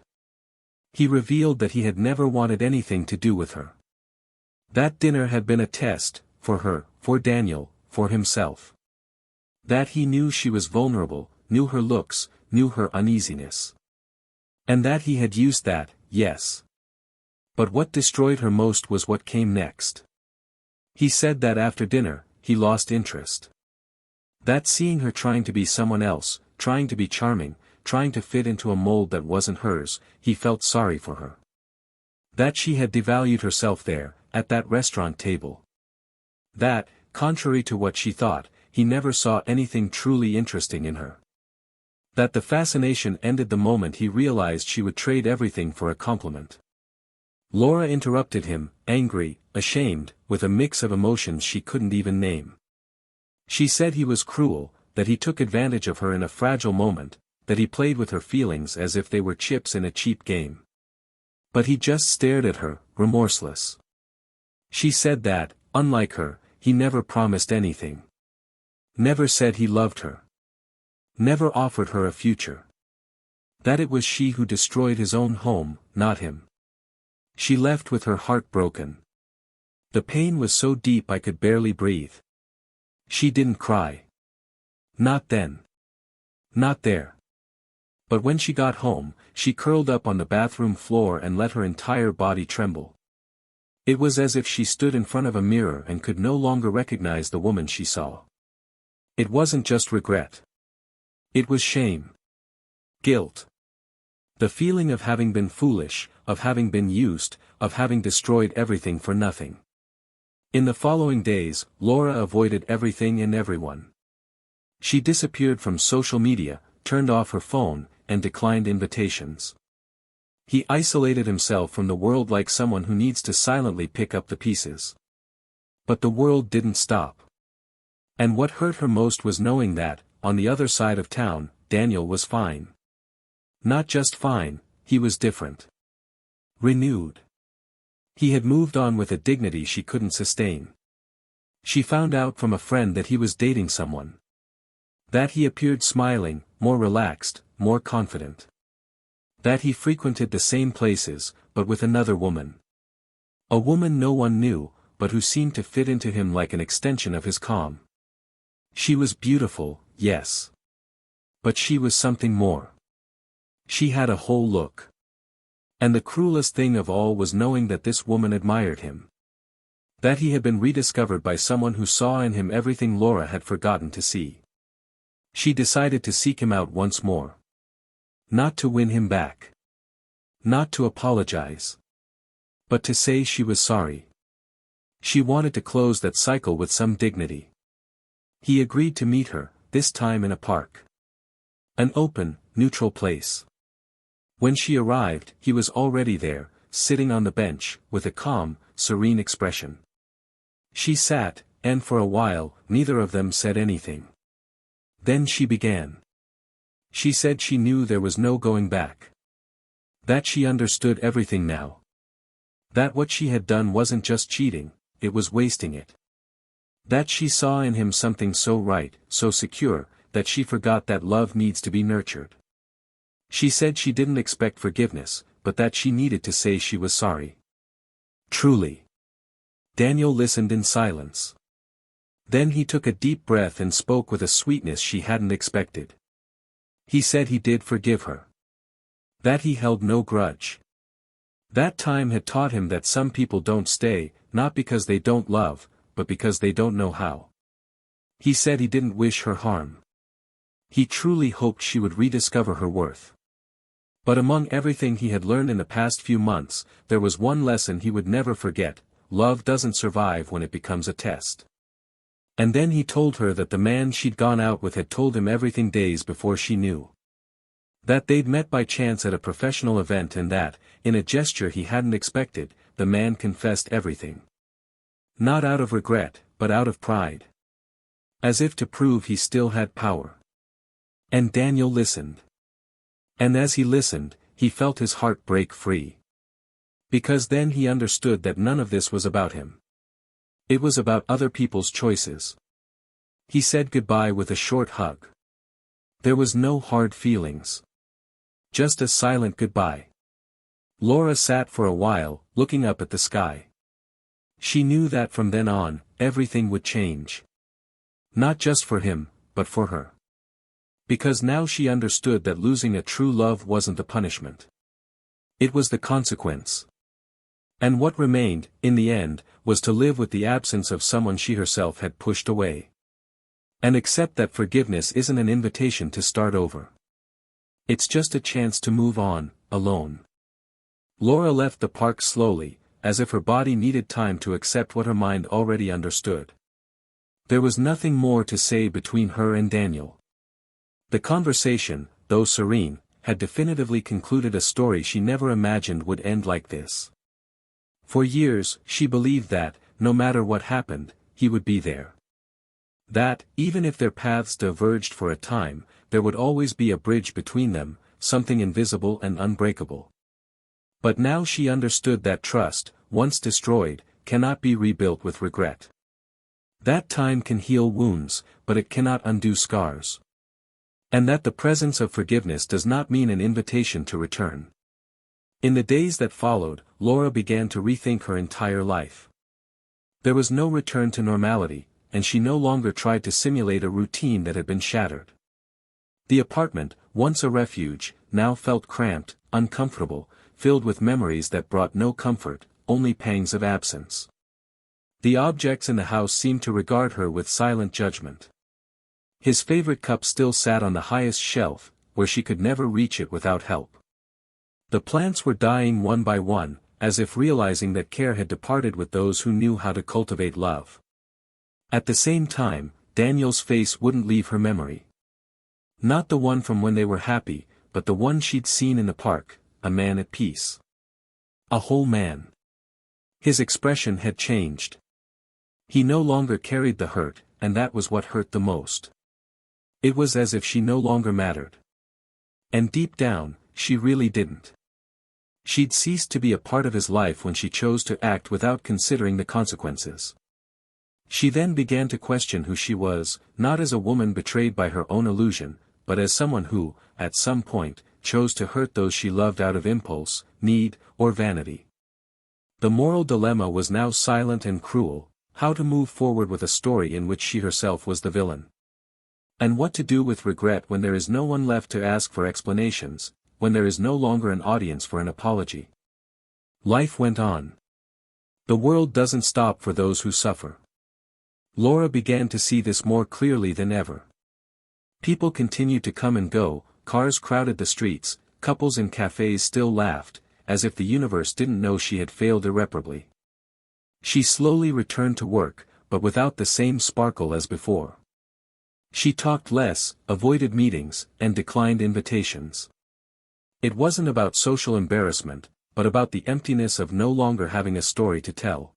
He revealed that he had never wanted anything to do with her. That dinner had been a test, for her, for Daniel, for himself. That he knew she was vulnerable, knew her looks, knew her uneasiness. And that he had used that, yes. But what destroyed her most was what came next. He said that after dinner, he lost interest. That seeing her trying to be someone else, trying to be charming, trying to fit into a mold that wasn't hers, he felt sorry for her. That she had devalued herself there, at that restaurant table. That, contrary to what she thought, he never saw anything truly interesting in her. That the fascination ended the moment he realized she would trade everything for a compliment. Laura interrupted him, angry, ashamed, with a mix of emotions she couldn't even name. She said he was cruel, that he took advantage of her in a fragile moment, that he played with her feelings as if they were chips in a cheap game. But he just stared at her, remorseless. She said that, unlike her, he never promised anything. Never said he loved her. Never offered her a future. That it was she who destroyed his own home, not him. She left with her heart broken. The pain was so deep I could barely breathe. She didn't cry. Not then. Not there. But when she got home, she curled up on the bathroom floor and let her entire body tremble. It was as if she stood in front of a mirror and could no longer recognize the woman she saw. It wasn't just regret. It was shame. Guilt. The feeling of having been foolish, of having been used, of having destroyed everything for nothing. In the following days, Laura avoided everything and everyone. She disappeared from social media, turned off her phone, and declined invitations. He isolated himself from the world like someone who needs to silently pick up the pieces. But the world didn't stop. And what hurt her most was knowing that, on the other side of town, Daniel was fine. Not just fine, he was different. Renewed. He had moved on with a dignity she couldn't sustain. She found out from a friend that he was dating someone. That he appeared smiling, more relaxed, more confident. That he frequented the same places, but with another woman. A woman no one knew, but who seemed to fit into him like an extension of his calm. She was beautiful, yes. But she was something more. She had a whole look. And the cruelest thing of all was knowing that this woman admired him. That he had been rediscovered by someone who saw in him everything Laura had forgotten to see. She decided to seek him out once more. Not to win him back. Not to apologize. But to say she was sorry. She wanted to close that cycle with some dignity. He agreed to meet her, this time in a park. An open, neutral place. When she arrived, he was already there, sitting on the bench, with a calm, serene expression. She sat, and for a while, neither of them said anything. Then she began. She said she knew there was no going back. That she understood everything now. That what she had done wasn't just cheating, it was wasting it. That she saw in him something so right, so secure, that she forgot that love needs to be nurtured. She said she didn't expect forgiveness, but that she needed to say she was sorry. Truly. Daniel listened in silence. Then he took a deep breath and spoke with a sweetness she hadn't expected. He said he did forgive her. That he held no grudge. That time had taught him that some people don't stay, not because they don't love, but because they don't know how. He said he didn't wish her harm. He truly hoped she would rediscover her worth. But among everything he had learned in the past few months, there was one lesson he would never forget: love doesn't survive when it becomes a test. And then he told her that the man she'd gone out with had told him everything days before she knew. That they'd met by chance at a professional event and that, in a gesture he hadn't expected, the man confessed everything. Not out of regret, but out of pride. As if to prove he still had power. And Daniel listened. And as he listened, he felt his heart break free. Because then he understood that none of this was about him. It was about other people's choices. He said goodbye with a short hug. There was no hard feelings. Just a silent goodbye. Laura sat for a while, looking up at the sky. She knew that from then on, everything would change. Not just for him, but for her. Because now she understood that losing a true love wasn't the punishment. It was the consequence. And what remained, in the end, was to live with the absence of someone she herself had pushed away. And accept that forgiveness isn't an invitation to start over. It's just a chance to move on, alone. Laura left the park slowly, as if her body needed time to accept what her mind already understood. There was nothing more to say between her and Daniel. The conversation, though serene, had definitively concluded a story she never imagined would end like this. For years, she believed that, no matter what happened, he would be there. That, even if their paths diverged for a time, there would always be a bridge between them, something invisible and unbreakable. But now she understood that trust, once destroyed, cannot be rebuilt with regret. That time can heal wounds, but it cannot undo scars. And that the presence of forgiveness does not mean an invitation to return. In the days that followed, Laura began to rethink her entire life. There was no return to normality, and she no longer tried to simulate a routine that had been shattered. The apartment, once a refuge, now felt cramped, uncomfortable, filled with memories that brought no comfort, only pangs of absence. The objects in the house seemed to regard her with silent judgment. His favorite cup still sat on the highest shelf, where she could never reach it without help. The plants were dying one by one, as if realizing that care had departed with those who knew how to cultivate love. At the same time, Daniel's face wouldn't leave her memory. Not the one from when they were happy, but the one she'd seen in the park, a man at peace. A whole man. His expression had changed. He no longer carried the hurt, and that was what hurt the most. It was as if she no longer mattered. And deep down, she really didn't. She'd ceased to be a part of his life when she chose to act without considering the consequences. She then began to question who she was, not as a woman betrayed by her own illusion, but as someone who, at some point, chose to hurt those she loved out of impulse, need, or vanity. The moral dilemma was now silent and cruel: how to move forward with a story in which she herself was the villain. And what to do with regret when there is no one left to ask for explanations, when there is no longer an audience for an apology. Life went on. The world doesn't stop for those who suffer. Laura began to see this more clearly than ever. People continued to come and go, cars crowded the streets, couples in cafes still laughed, as if the universe didn't know she had failed irreparably. She slowly returned to work, but without the same sparkle as before. She talked less, avoided meetings, and declined invitations. It wasn't about social embarrassment, but about the emptiness of no longer having a story to tell.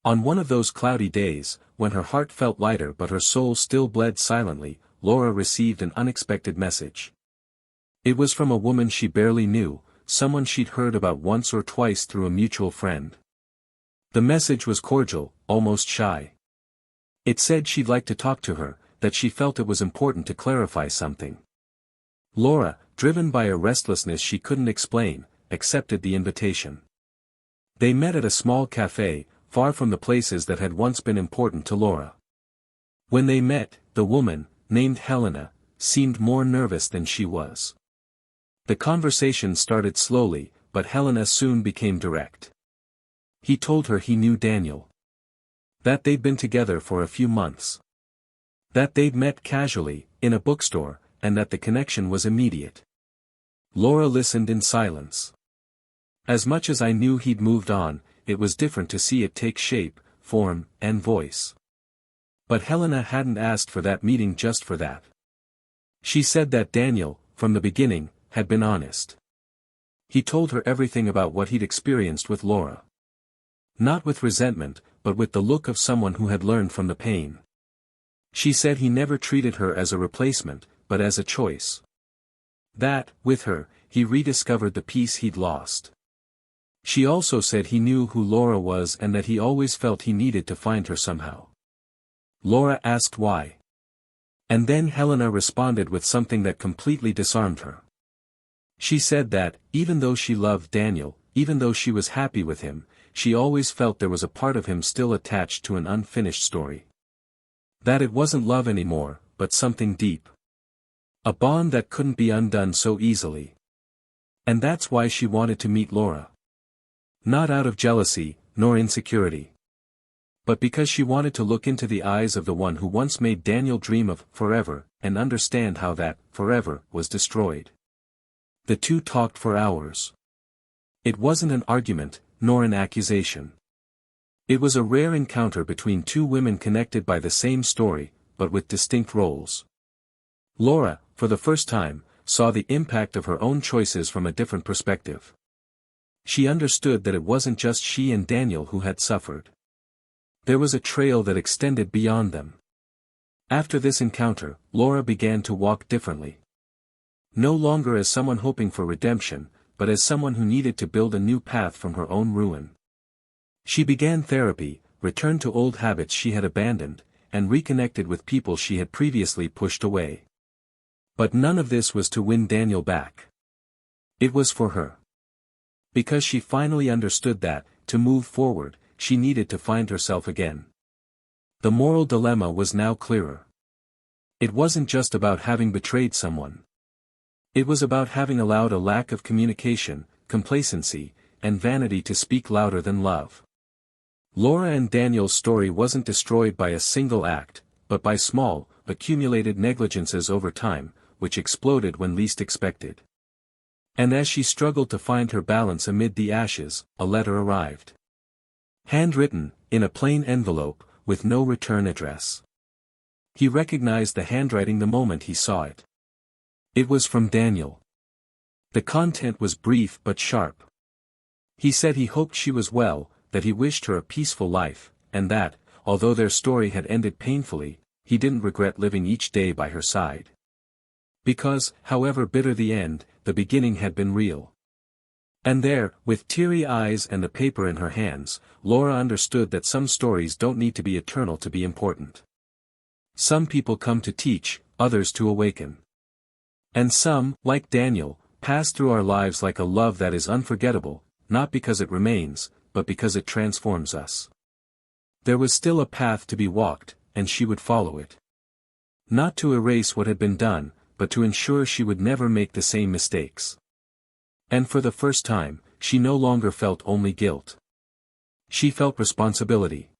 On one of those cloudy days, when her heart felt lighter but her soul still bled silently, Laura received an unexpected message. It was from a woman she barely knew, someone she'd heard about once or twice through a mutual friend. The message was cordial, almost shy. It said she'd like to talk to her, that she felt it was important to clarify something. Laura, driven by a restlessness she couldn't explain, accepted the invitation. They met at a small cafe, far from the places that had once been important to Laura. When they met, the woman, named Helena, seemed more nervous than she was. The conversation started slowly, but Helena soon became direct. He told her he knew Daniel. That they'd been together for a few months. That they'd met casually, in a bookstore, and that the connection was immediate. Laura listened in silence. As much as I knew he'd moved on, it was different to see it take shape, form, and voice. But Helena hadn't asked for that meeting just for that. She said that Daniel, from the beginning, had been honest. He told her everything about what he'd experienced with Laura. Not with resentment, but with the look of someone who had learned from the pain. She said he never treated her as a replacement, but as a choice. That, with her, he rediscovered the peace he'd lost. She also said he knew who Laura was and that he always felt he needed to find her somehow. Laura asked why. And then Helena responded with something that completely disarmed her. She said that, even though she loved Daniel, even though she was happy with him, she always felt there was a part of him still attached to an unfinished story. That it wasn't love anymore, but something deep. A bond that couldn't be undone so easily. And that's why she wanted to meet Laura. Not out of jealousy, nor insecurity. But because she wanted to look into the eyes of the one who once made Daniel dream of forever, and understand how that forever was destroyed. The two talked for hours. It wasn't an argument, nor an accusation. It was a rare encounter between two women connected by the same story, but with distinct roles. Laura, for the first time, saw the impact of her own choices from a different perspective. She understood that it wasn't just she and Daniel who had suffered. There was a trail that extended beyond them. After this encounter, Laura began to walk differently. No longer as someone hoping for redemption, but as someone who needed to build a new path from her own ruin. She began therapy, returned to old habits she had abandoned, and reconnected with people she had previously pushed away. But none of this was to win Daniel back. It was for her. Because she finally understood that, to move forward, she needed to find herself again. The moral dilemma was now clearer. It wasn't just about having betrayed someone. It was about having allowed a lack of communication, complacency, and vanity to speak louder than love. Laura and Daniel's story wasn't destroyed by a single act, but by small, accumulated negligences over time, which exploded when least expected. And as she struggled to find her balance amid the ashes, a letter arrived. Handwritten, in a plain envelope, with no return address. He recognized the handwriting the moment he saw it. It was from Daniel. The content was brief but sharp. He said he hoped she was well, that he wished her a peaceful life, and that, although their story had ended painfully, he didn't regret living each day by her side. Because, however bitter the end, the beginning had been real. And there, with teary eyes and the paper in her hands, Laura understood that some stories don't need to be eternal to be important. Some people come to teach, others to awaken. And some, like Daniel, pass through our lives like a love that is unforgettable, not because it remains, but because it transforms us. There was still a path to be walked, and she would follow it. Not to erase what had been done, but to ensure she would never make the same mistakes. And for the first time, she no longer felt only guilt. She felt responsibility.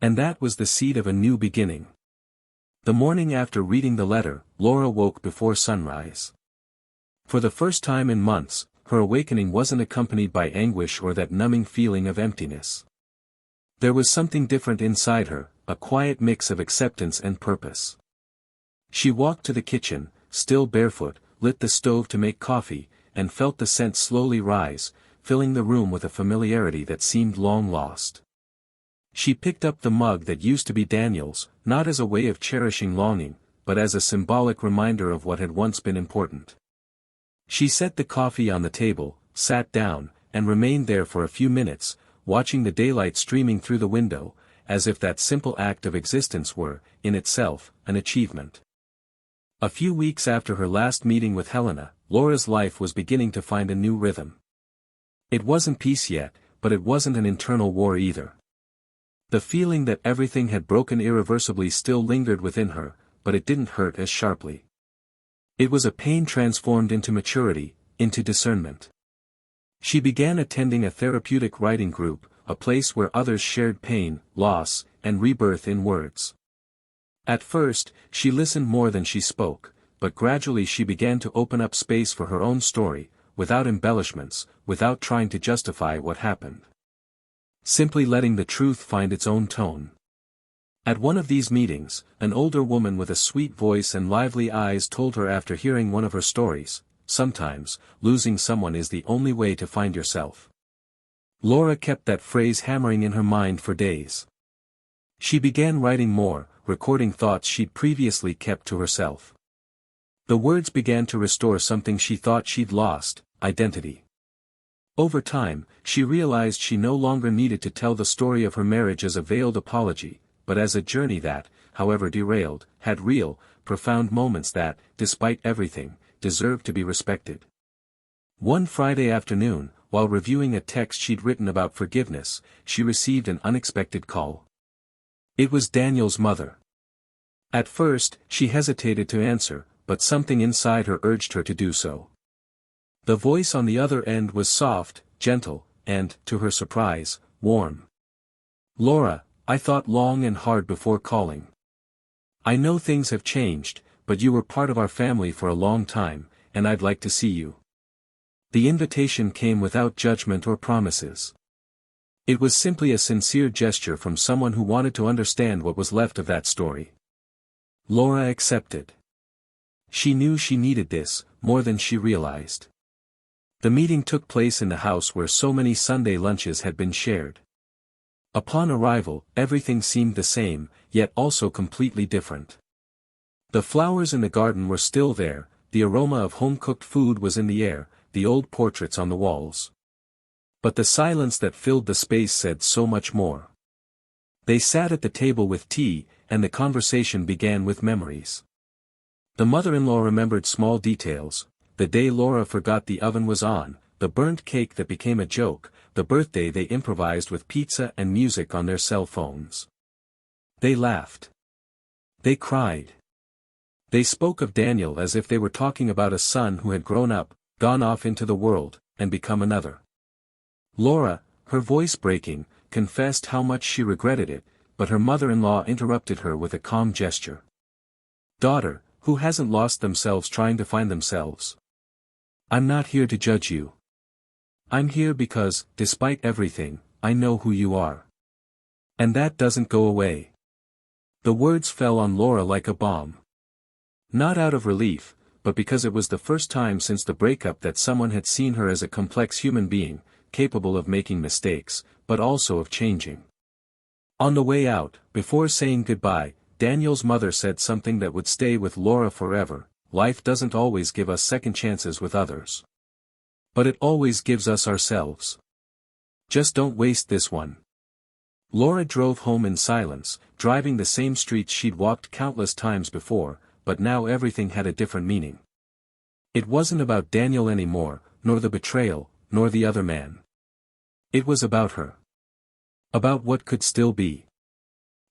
And that was the seed of a new beginning. The morning after reading the letter, Laura woke before sunrise. For the first time in months, her awakening wasn't accompanied by anguish or that numbing feeling of emptiness. There was something different inside her, a quiet mix of acceptance and purpose. She walked to the kitchen, still barefoot, lit the stove to make coffee, and felt the scent slowly rise, filling the room with a familiarity that seemed long lost. She picked up the mug that used to be Daniel's, not as a way of cherishing longing, but as a symbolic reminder of what had once been important. She set the coffee on the table, sat down, and remained there for a few minutes, watching the daylight streaming through the window, as if that simple act of existence were, in itself, an achievement. A few weeks after her last meeting with Helena, Laura's life was beginning to find a new rhythm. It wasn't peace yet, but it wasn't an internal war either. The feeling that everything had broken irreversibly still lingered within her, but it didn't hurt as sharply. It was a pain transformed into maturity, into discernment. She began attending a therapeutic writing group, a place where others shared pain, loss, and rebirth in words. At first, she listened more than she spoke, but gradually she began to open up space for her own story, without embellishments, without trying to justify what happened. Simply letting the truth find its own tone. At one of these meetings, an older woman with a sweet voice and lively eyes told her after hearing one of her stories, "Sometimes, losing someone is the only way to find yourself." Laura kept that phrase hammering in her mind for days. She began writing more, recording thoughts she'd previously kept to herself. The words began to restore something she thought she'd lost, identity. Over time, she realized she no longer needed to tell the story of her marriage as a veiled apology, but as a journey that, however derailed, had real, profound moments that, despite everything, deserved to be respected. One Friday afternoon, while reviewing a text she'd written about forgiveness, she received an unexpected call. It was Daniel's mother. At first, she hesitated to answer, but something inside her urged her to do so. The voice on the other end was soft, gentle, and, to her surprise, warm. "Laura, I thought long and hard before calling. I know things have changed, but you were part of our family for a long time, and I'd like to see you." The invitation came without judgment or promises. It was simply a sincere gesture from someone who wanted to understand what was left of that story. Laura accepted. She knew she needed this, more than she realized. The meeting took place in the house where so many Sunday lunches had been shared. Upon arrival, everything seemed the same, yet also completely different. The flowers in the garden were still there, the aroma of home-cooked food was in the air, the old portraits on the walls. But the silence that filled the space said so much more. They sat at the table with tea, and the conversation began with memories. The mother-in-law remembered small details: the day Laura forgot the oven was on, the burnt cake that became a joke, the birthday they improvised with pizza and music on their cell phones. They laughed. They cried. They spoke of Daniel as if they were talking about a son who had grown up, gone off into the world, and become another. Laura, her voice breaking, confessed how much she regretted it, but her mother-in-law interrupted her with a calm gesture. "Daughter, who hasn't lost themselves trying to find themselves? I'm not here to judge you. I'm here because, despite everything, I know who you are. And that doesn't go away." The words fell on Laura like a bomb. Not out of relief, but because it was the first time since the breakup that someone had seen her as a complex human being, capable of making mistakes, but also of changing. On the way out, before saying goodbye, Daniel's mother said something that would stay with Laura forever: "Life doesn't always give us second chances with others. But it always gives us ourselves. Just don't waste this one." Laura drove home in silence, driving the same streets she'd walked countless times before, but now everything had a different meaning. It wasn't about Daniel anymore, nor the betrayal, nor the other man. It was about her. About what could still be.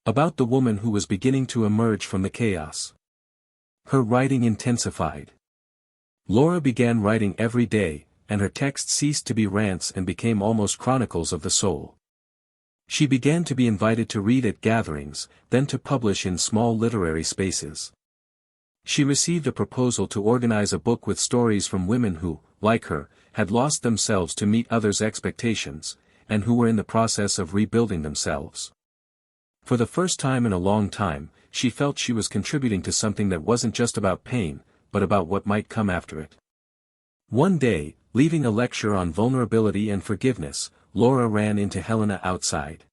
About the woman who was beginning to emerge from the chaos. Her writing intensified. Laura began writing every day, and her texts ceased to be rants and became almost chronicles of the soul. She began to be invited to read at gatherings, then to publish in small literary spaces. She received a proposal to organize a book with stories from women who, like her, had lost themselves to meet others' expectations, and who were in the process of rebuilding themselves. For the first time in a long time, she felt she was contributing to something that wasn't just about pain, but about what might come after it. One day, leaving a lecture on vulnerability and forgiveness, Laura ran into Helena outside.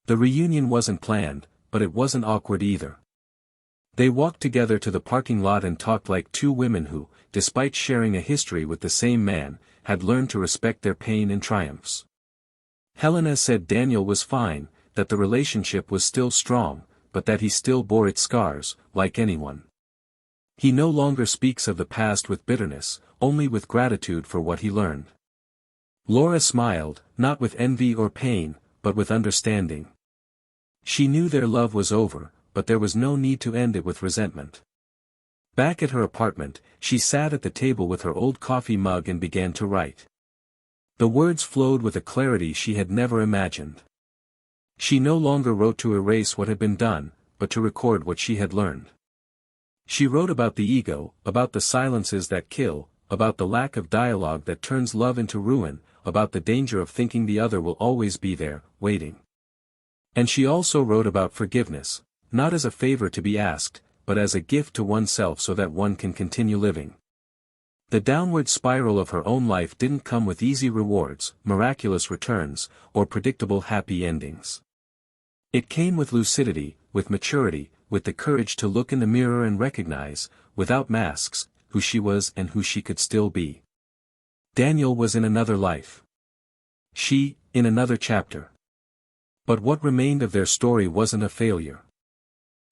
The reunion wasn't planned, but it wasn't awkward either. They walked together to the parking lot and talked like two women who, despite sharing a history with the same man, had learned to respect their pain and triumphs. Helena said Daniel was fine, that the relationship was still strong, but that he still bore its scars, like anyone. He no longer speaks of the past with bitterness, only with gratitude for what he learned. Laura smiled, not with envy or pain, but with understanding. She knew their love was over, but there was no need to end it with resentment. Back at her apartment, she sat at the table with her old coffee mug and began to write. The words flowed with a clarity she had never imagined. She no longer wrote to erase what had been done, but to record what she had learned. She wrote about the ego, about the silences that kill, about the lack of dialogue that turns love into ruin, about the danger of thinking the other will always be there, waiting. And she also wrote about forgiveness, not as a favor to be asked, but as a gift to oneself so that one can continue living. The downward spiral of her own life didn't come with easy rewards, miraculous returns, or predictable happy endings. It came with lucidity, with maturity, with the courage to look in the mirror and recognize, without masks, who she was and who she could still be. Daniel was in another life. She, in another chapter. But what remained of their story wasn't a failure.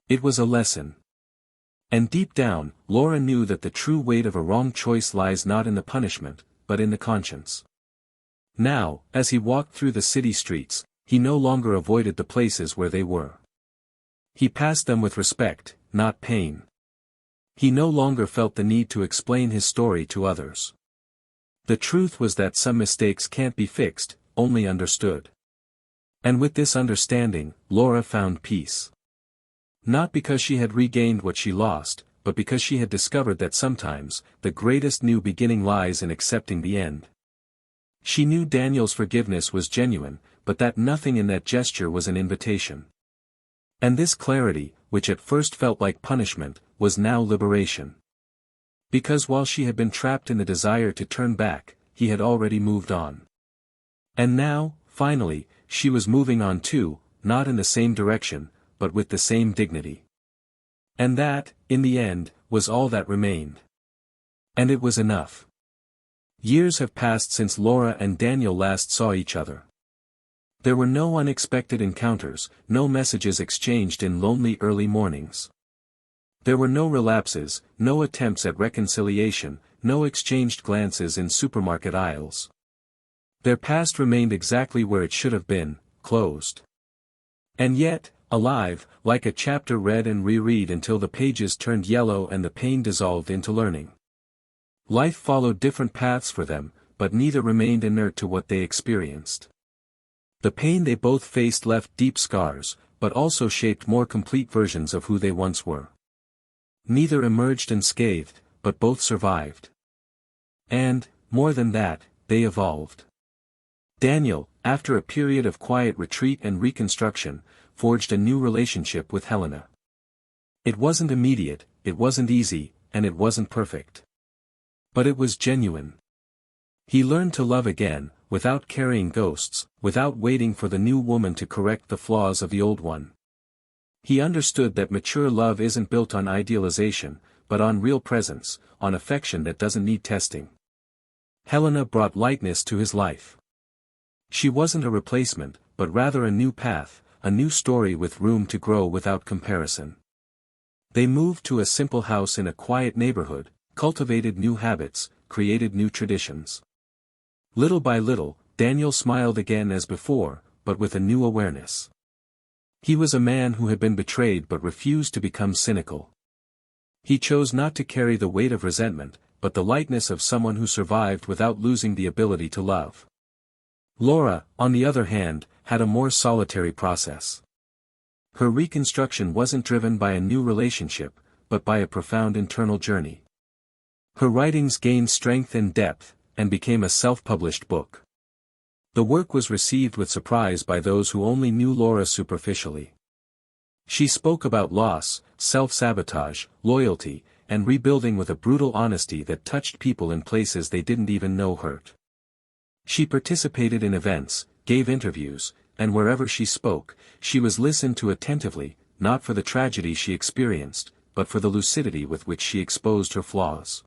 It was a lesson. And deep down, Laura knew that the true weight of a wrong choice lies not in the punishment, but in the conscience. Now, as he walked through the city streets, he no longer avoided the places where they were. He passed them with respect, not pain. He no longer felt the need to explain his story to others. The truth was that some mistakes can't be fixed, only understood. And with this understanding, Laura found peace. Not because she had regained what she lost, but because she had discovered that sometimes, the greatest new beginning lies in accepting the end. She knew Daniel's forgiveness was genuine, but that nothing in that gesture was an invitation. And this clarity, which at first felt like punishment, was now liberation. Because while she had been trapped in the desire to turn back, he had already moved on. And now, finally, she was moving on too, not in the same direction, but with the same dignity. And that, in the end, was all that remained. And it was enough. Years have passed since Laura and Daniel last saw each other. There were no unexpected encounters, no messages exchanged in lonely early mornings. There were no relapses, no attempts at reconciliation, no exchanged glances in supermarket aisles. Their past remained exactly where it should have been, closed. And yet, alive, like a chapter read and reread until the pages turned yellow and the pain dissolved into learning. Life followed different paths for them, but neither remained inert to what they experienced. The pain they both faced left deep scars, but also shaped more complete versions of who they once were. Neither emerged unscathed, but both survived. And, more than that, they evolved. Daniel, after a period of quiet retreat and reconstruction, forged a new relationship with Helena. It wasn't immediate, it wasn't easy, and it wasn't perfect. But it was genuine. He learned to love again, without carrying ghosts, without waiting for the new woman to correct the flaws of the old one. He understood that mature love isn't built on idealization, but on real presence, on affection that doesn't need testing. Helena brought lightness to his life. She wasn't a replacement, but rather a new path, a new story with room to grow without comparison. They moved to a simple house in a quiet neighborhood, cultivated new habits, created new traditions. Little by little, Daniel smiled again as before, but with a new awareness. He was a man who had been betrayed but refused to become cynical. He chose not to carry the weight of resentment, but the lightness of someone who survived without losing the ability to love. Laura, on the other hand, had a more solitary process. Her reconstruction wasn't driven by a new relationship, but by a profound internal journey. Her writings gained strength and depth, and became a self-published book. The work was received with surprise by those who only knew Laura superficially. She spoke about loss, self-sabotage, loyalty, and rebuilding with a brutal honesty that touched people in places they didn't even know hurt. She participated in events, gave interviews, and wherever she spoke, she was listened to attentively, not for the tragedy she experienced, but for the lucidity with which she exposed her flaws.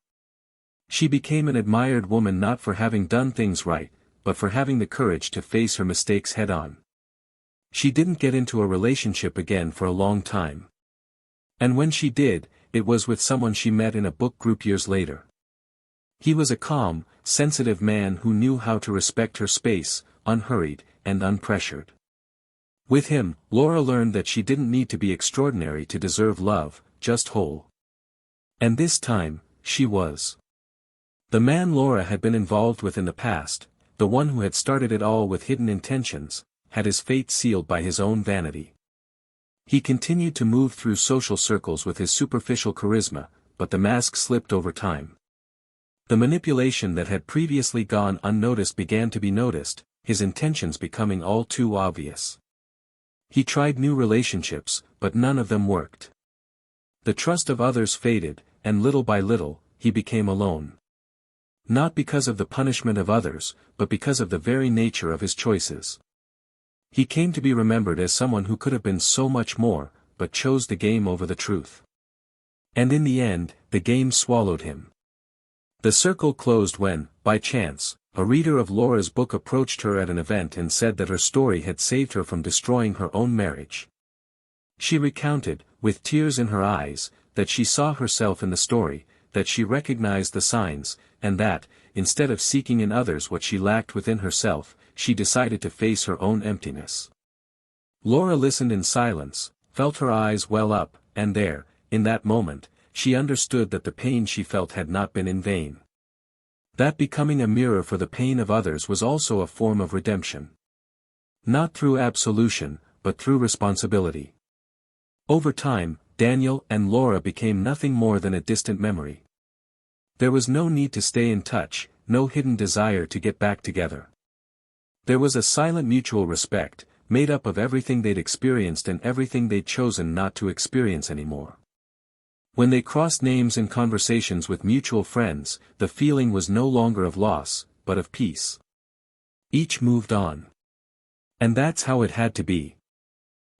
She became an admired woman not for having done things right, but for having the courage to face her mistakes head-on. She didn't get into a relationship again for a long time. And when she did, it was with someone she met in a book group years later. He was a calm, sensitive man who knew how to respect her space, unhurried, and unpressured. With him, Laura learned that she didn't need to be extraordinary to deserve love, just whole. And this time, she was. The man Laura had been involved with in the past, the one who had started it all with hidden intentions, had his fate sealed by his own vanity. He continued to move through social circles with his superficial charisma, but the mask slipped over time. The manipulation that had previously gone unnoticed began to be noticed, his intentions becoming all too obvious. He tried new relationships, but none of them worked. The trust of others faded, and little by little, he became alone. Not because of the punishment of others, but because of the very nature of his choices. He came to be remembered as someone who could have been so much more, but chose the game over the truth. And in the end, the game swallowed him. The circle closed when, by chance, a reader of Laura's book approached her at an event and said that her story had saved her from destroying her own marriage. She recounted, with tears in her eyes, that she saw herself in the story, that she recognized the signs, and that, instead of seeking in others what she lacked within herself, she decided to face her own emptiness. Laura listened in silence, felt her eyes well up, and there, in that moment, she understood that the pain she felt had not been in vain. That becoming a mirror for the pain of others was also a form of redemption. Not through absolution, but through responsibility. Over time, Daniel and Laura became nothing more than a distant memory. There was no need to stay in touch, no hidden desire to get back together. There was a silent mutual respect, made up of everything they'd experienced and everything they'd chosen not to experience anymore. When they crossed names in conversations with mutual friends, the feeling was no longer of loss, but of peace. Each moved on. And that's how it had to be.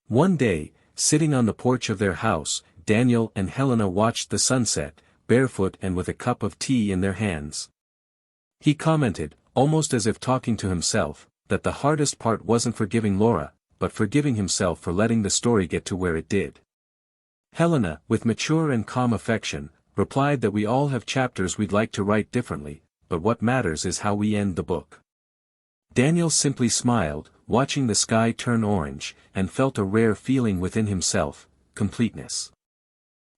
One day, sitting on the porch of their house, Daniel and Helena watched the sunset, barefoot and with a cup of tea in their hands. He commented, almost as if talking to himself, that the hardest part wasn't forgiving Laura, but forgiving himself for letting the story get to where it did. Helena, with mature and calm affection, replied that we all have chapters we'd like to write differently, but what matters is how we end the book. Daniel simply smiled, watching the sky turn orange, and felt a rare feeling within himself, completeness.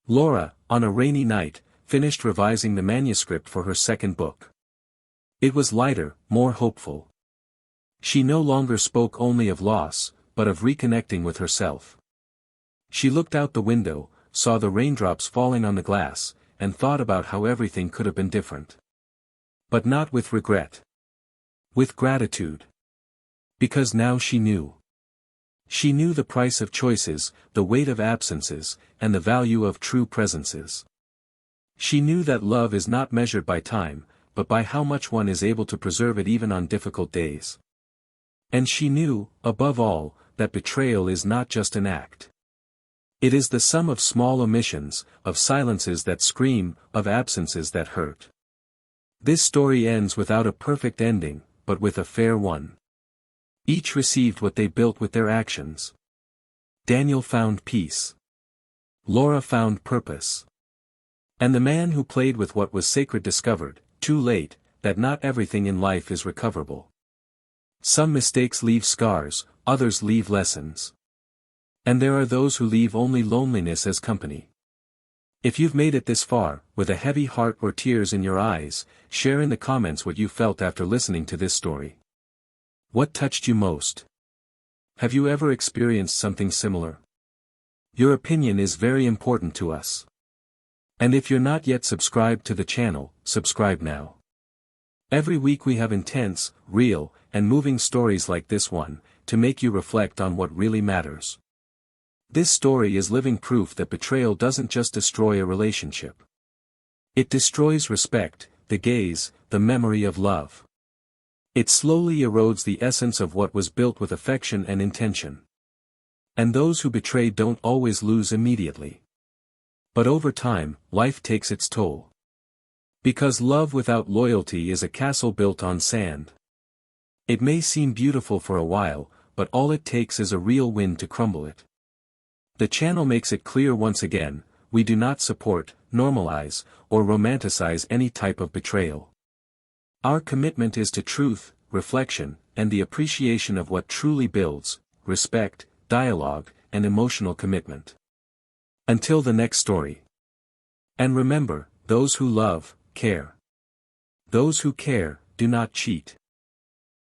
Laura, on a rainy night, finished revising the manuscript for her second book. It was lighter, more hopeful. She no longer spoke only of loss, but of reconnecting with herself. She looked out the window, saw the raindrops falling on the glass, and thought about how everything could have been different. But not with regret. With gratitude. Because now she knew. She knew the price of choices, the weight of absences, and the value of true presences. She knew that love is not measured by time, but by how much one is able to preserve it even on difficult days. And she knew, above all, that betrayal is not just an act. It is the sum of small omissions, of silences that scream, of absences that hurt. This story ends without a perfect ending, but with a fair one. Each received what they built with their actions. Daniel found peace. Laura found purpose. And the man who played with what was sacred discovered, too late, that not everything in life is recoverable. Some mistakes leave scars, others leave lessons. And there are those who leave only loneliness as company. If you've made it this far, with a heavy heart or tears in your eyes, share in the comments what you felt after listening to this story. What touched you most? Have you ever experienced something similar? Your opinion is very important to us. And if you're not yet subscribed to the channel, subscribe now. Every week we have intense, real, and moving stories like this one, to make you reflect on what really matters. This story is living proof that betrayal doesn't just destroy a relationship. It destroys respect, the gaze, the memory of love. It slowly erodes the essence of what was built with affection and intention. And those who betray don't always lose immediately. But over time, life takes its toll. Because love without loyalty is a castle built on sand. It may seem beautiful for a while, but all it takes is a real wind to crumble it. The channel makes it clear once again, we do not support, normalize, or romanticize any type of betrayal. Our commitment is to truth, reflection, and the appreciation of what truly builds, respect, dialogue, and emotional commitment. Until the next story. And remember, those who love, care. Those who care, do not cheat.